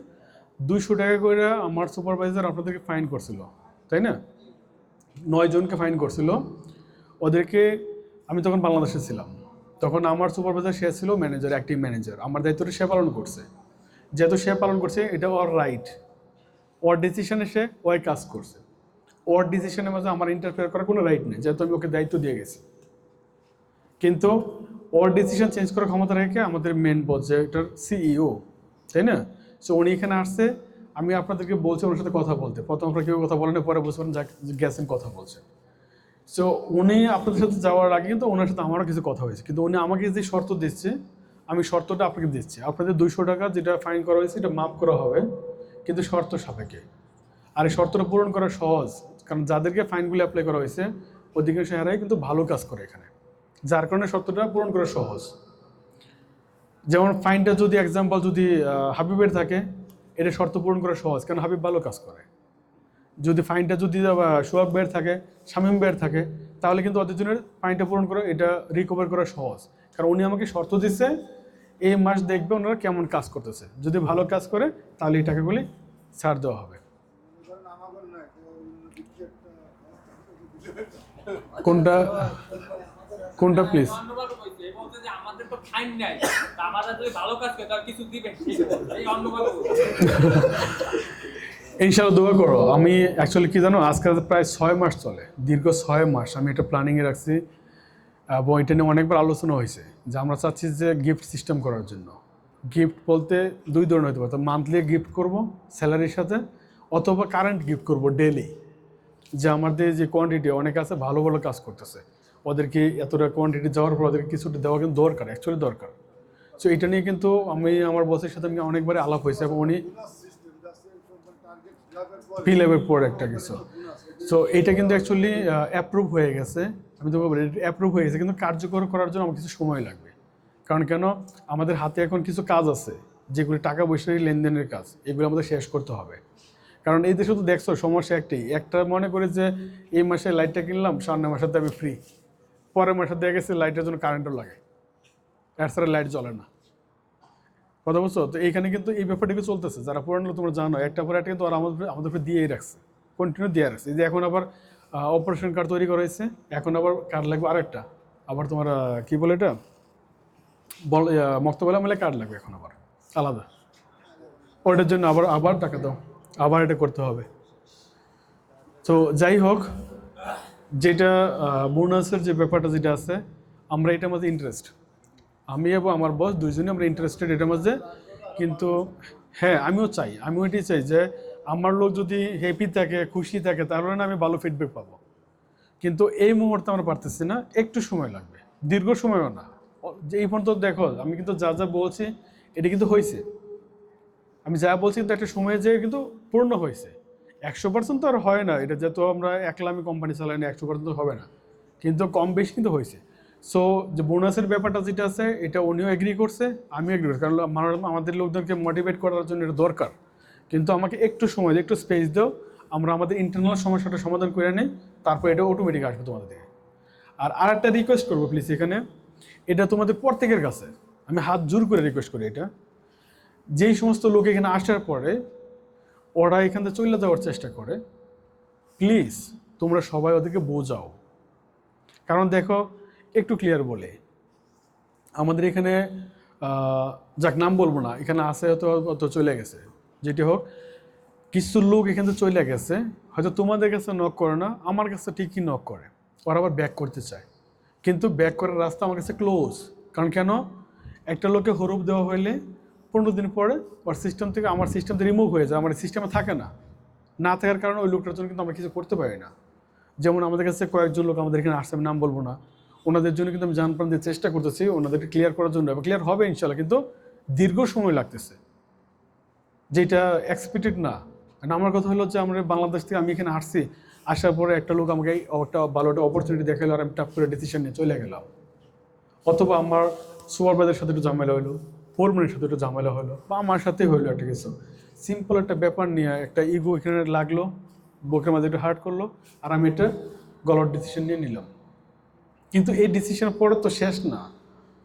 [SPEAKER 1] 200 টাকা করে আমার সুপারভাইজার আপনাদেরকে ফাইন করছিল, তাই না? 9 জনকে ফাইন করছিল। ওদেরকে আমি তখন বাংলাদেশে ছিলাম, তখন আমার সুপারভাইজার সে ছিল ম্যানেজার, অ্যাক্টিভ ম্যানেজার। আমার দায়িত্বটা সে পালন করছে। যেহেতু সে পালন করছে, এটা ওর রাইট, ওর ডিসিশনে সে ওই কাজ করছে। ওর ডিসিশনের মাঝে আমার ইন্টারফেয়ার করার কোনো রাইট নেই, যেহেতু আমি ওকে দায়িত্ব দিয়ে গেছি। কিন্তু ওর ডিসিশন চেঞ্জ করার ক্ষমতা রেখে আমাদের মেন বস, যে এটার সিইও, তাই না? সো উনি এখানে আসছে, আমি আপনাদেরকে বলছি ওনার সাথে কথা বলতে। প্রথম আপনারা কেউ কথা বলেন, পরে বুঝতে পারেন গেছেন কথা বলছে। সো উনি আপনাদের সাথে যাওয়ার আগে কিন্তু ওনার সাথে আমারও কিছু কথা হয়েছে, কিন্তু উনি আমাকে যে শর্ত দিচ্ছে আমি শর্তটা আপনাকে দিচ্ছি। আপনাদের 200 টাকা যেটা ফাইন করা হয়েছে এটা মাফ করা হবে, কিন্তু শর্ত সাপেক্ষে। আর এই শর্তটা পূরণ করা সহজ, কারণ যাদেরকে ফাইনগুলো অ্যাপ্লাই করা হয়েছে অধিকাংশ এরাই কিন্তু ভালো কাজ করে এখানে, যার কারণে শর্তটা পূরণ করা সহজ। যেমন ফাইনটা যদি এক্সাম্পল যদি হাবিবের থাকে, এটা শর্ত পূরণ করা সহজ, কারণ হাবিব ভালো কাজ করে। যদি ফাইনটা যদি সোহাগ ভাইয়ের থাকে, শামীম ভাইয়ের থাকে, তাহলে কিন্তু ওদের জন্য ফাইনটা পূরণ করা, এটা রিকভার করা সহজ। কারণ উনি আমাকে শর্ত দিচ্ছে এই মাস দেখবে ওনারা কেমন কাজ করতেছে, যদি ভালো কাজ করে তাহলে এই টাকাগুলি ছাড় দেওয়া হবে। কোনটা কোনটা প্লিজ? ইনশাআল্লাহ দোয়া করো। আমি অ্যাকচুয়ালি কি জানো, আজকে প্রায় 6 মাস চলে, দীর্ঘ 6 মাস আমি একটা প্ল্যানিংয়ে রাখছি এবং এটা নিয়ে অনেকবার আলোচনা হয়েছে যে আমরা চাচ্ছি যে গিফট সিস্টেম করার জন্য। গিফট বলতে 2 ধরনের হতে পারে, মান্থলি গিফট করব স্যালারির সাথে, অথবা কারেন্ট গিফট করব ডেলি। যে আমাদের যে কোয়ান্টিটি অনেক আছে, ভালো ভালো কাজ করতেছে, ওদেরকে এতটা কোয়ান্টিটি যাওয়ার পর ওদেরকে কিছুটা দেওয়া কিন্তু দরকার, অ্যাকচুয়ালি দরকার। সো এটা নিয়ে কিন্তু আমি আমার বসের সাথে আমি অনেকবারই আলাপ হয়েছে এবং উনি P-level পর একটা কিছু। সো এটা কিন্তু অ্যাকচুয়ালি অ্যাপ্রুভ হয়ে গেছে। আমি তো বলি অ্যাপ্রুভ হয়ে গেছে, কিন্তু কার্যকর করার জন্য আমার কিছু সময় লাগবে। কারণ কেন, আমাদের হাতে এখন কিছু কাজ আছে যেগুলি টাকা পয়সার লেনদেনের কাজ, এগুলো আমাদের শেষ করতে হবে। কারণ এই দেশে তো দেখছো সমস্যা একটা মনে করে যে এই মাসে লাইটটা কিনলাম, সামনের মাসেতে আমি ফ্রি, পরের মাসে দেখা গেছে লাইটের জন্য কারেন্টও লাগে, এর ছাড়া লাইট জ্বলে না। কথা বলছো তো? এইখানে কিন্তু এই ব্যাপারটা চলতেছে, যারা পুরানো তোমরা জানো, একটা পর একটা কিন্তু আমাদের দিয়েই রাখছে, কন্টিনিউ দিয়ে রাখছে। যে এখন আবার অপারেশন কার্ড তৈরি করা হয়েছে, এখন আবার কার্ড লাগবে আরেকটা, আবার তোমার কি বলে এটা মক্তবেলা মিলে কার্ড লাগবে এখন আবার আলাদা, ওটার জন্য আবার টাকা দাও, আবার এটা করতে হবে। তো যাই হোক, যেটা বোনাসের যে ব্যাপারটা যেটা আছে, আমরা এটার মধ্যে ইন্টারেস্ট, আমি এবং আমার বস দুইজনে আমরা ইন্টারেস্টেড এটার মধ্যে। কিন্তু হ্যাঁ, আমিও এটাই চাই যে আমার লোক যদি হ্যাপি থাকে, খুশি থাকে, তাহলে না আমি ভালো ফিডব্যাক পাবো। কিন্তু এই মুহূর্তে আমরা পারতেছি না, একটু সময় লাগবে, দীর্ঘ সময়ও না। যে এই পর্যন্ত দেখো আমি কিন্তু যা যা বলছি এটা কিন্তু হয়েছে, আমি যা বলছি কিন্তু একটা সময়ে যে কিন্তু পূর্ণ হয়েছে। 100% তো আর হয় না, এটা যেহেতু আমরা একলা আমি কোম্পানি চালাই না, 100% হবে না, কিন্তু কম বেশি কিন্তু হয়েছে। সো যে বোনাসের ব্যাপারটা যেটা আছে, এটা উনিও এগ্রি করছে, আমিও এগ্রি করছি, কারণ আমাদের লোকজনকে মোটিভেট করার জন্য এটা দরকার। কিন্তু আমাকে একটু সময় দিও, একটু স্পেস দাও, আমরা আমাদের ইন্টারনাল সমস্যাটা সমাধান করে নিই, তারপর এটা অটোমেটিক আসবে তোমাদের দিকে। আর আরেকটা রিকোয়েস্ট করবো প্লিজ, এখানে এটা তোমাদের প্রত্যেকের কাছে আমি হাত জোর করে রিকোয়েস্ট করি, এটা যেই সমস্ত লোক এখানে আসার পরে ওরা এখান থেকে চলে যাওয়ার চেষ্টা করে, প্লিজ তোমরা সবাই ওদেরকে বোঝাও। কারণ দেখো, একটু ক্লিয়ার বলে, আমাদের এখানে যাক নাম বলবো না, এখানে আছে হয়তো চলে গেছে, যেটি হোক, কিছু লোক এখান থেকে চলে গেছে, হয়তো তোমাদের কাছে নক করে না, আমার কাছে ঠিকই নক করে, ওরা আবার ব্যাক করতে চায়, কিন্তু ব্যাক করার রাস্তা আমার কাছে ক্লোজ। কারণ কেন, একটা লোকে হরুপ দেওয়া হইলে 15 দিন পরে ওর সিস্টেম থেকে, আমার সিস্টেম থেকে রিমুভ হয়ে যায়, আমার সিস্টেমে থাকে না, না থাকার কারণে ওই লোকটার জন্য কিন্তু আমরা কিছু করতে পারি না। যেমন আমাদের কাছে কয়েকজন লোক আমাদের এখানে আসছে, আমি নাম বলবো না, ওনাদের জন্য কিন্তু আমি জান প্রাণ দিয়ে চেষ্টা করতেছি ওনাদেরকে ক্লিয়ার করার জন্য, এবং ক্লিয়ার হবে ইনশাল্লাহ, কিন্তু দীর্ঘ সময় লাগতেছে, যেটা এক্সপেক্টেড না। আমার কথা হলো যে আমরা বাংলাদেশ থেকে, আমি এখানে আসছি, আসার পরে একটা লোক আমাকে একটা ভালো একটা অপরচুনিটি দেখালো, আর আমি টাপ করে ডিসিশন নিয়ে চলে গেলাম। অথবা আমার সুপারভাইজারের সাথে একটু ঝামেলা হলো, ফোরম্যানের সাথে একটু ঝামেলা হলো, বা আমার সাথেই হলো একটা কিছু, সিম্পল একটা ব্যাপার নিয়ে একটা ইগো এখানে লাগলো, বুকের মাঝে একটু হার্ট করলো, আর আমি এটা গলার ডিসিশন নিয়ে নিলাম। কিন্তু এই ডিসিশনের পরে তো শেষ না,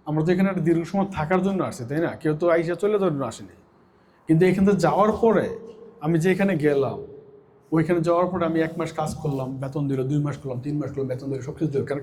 [SPEAKER 1] আমরা তো এখানে একটা দীর্ঘ সময় থাকার জন্য আসছি, তাই না? কেউ তো আইসা চলে যাওয়ার জন্য আসেনি। কিন্তু এখান থেকে যাওয়ার পরে আমি যে এখানে গেলাম, ওইখানে যাওয়ার পরে আমি 1 মাস কাজ করলাম, বেতন দিল, 2 মাস করলাম, 3 মাস করলাম, বেতন দিল, সব কিছু দিল। কারণ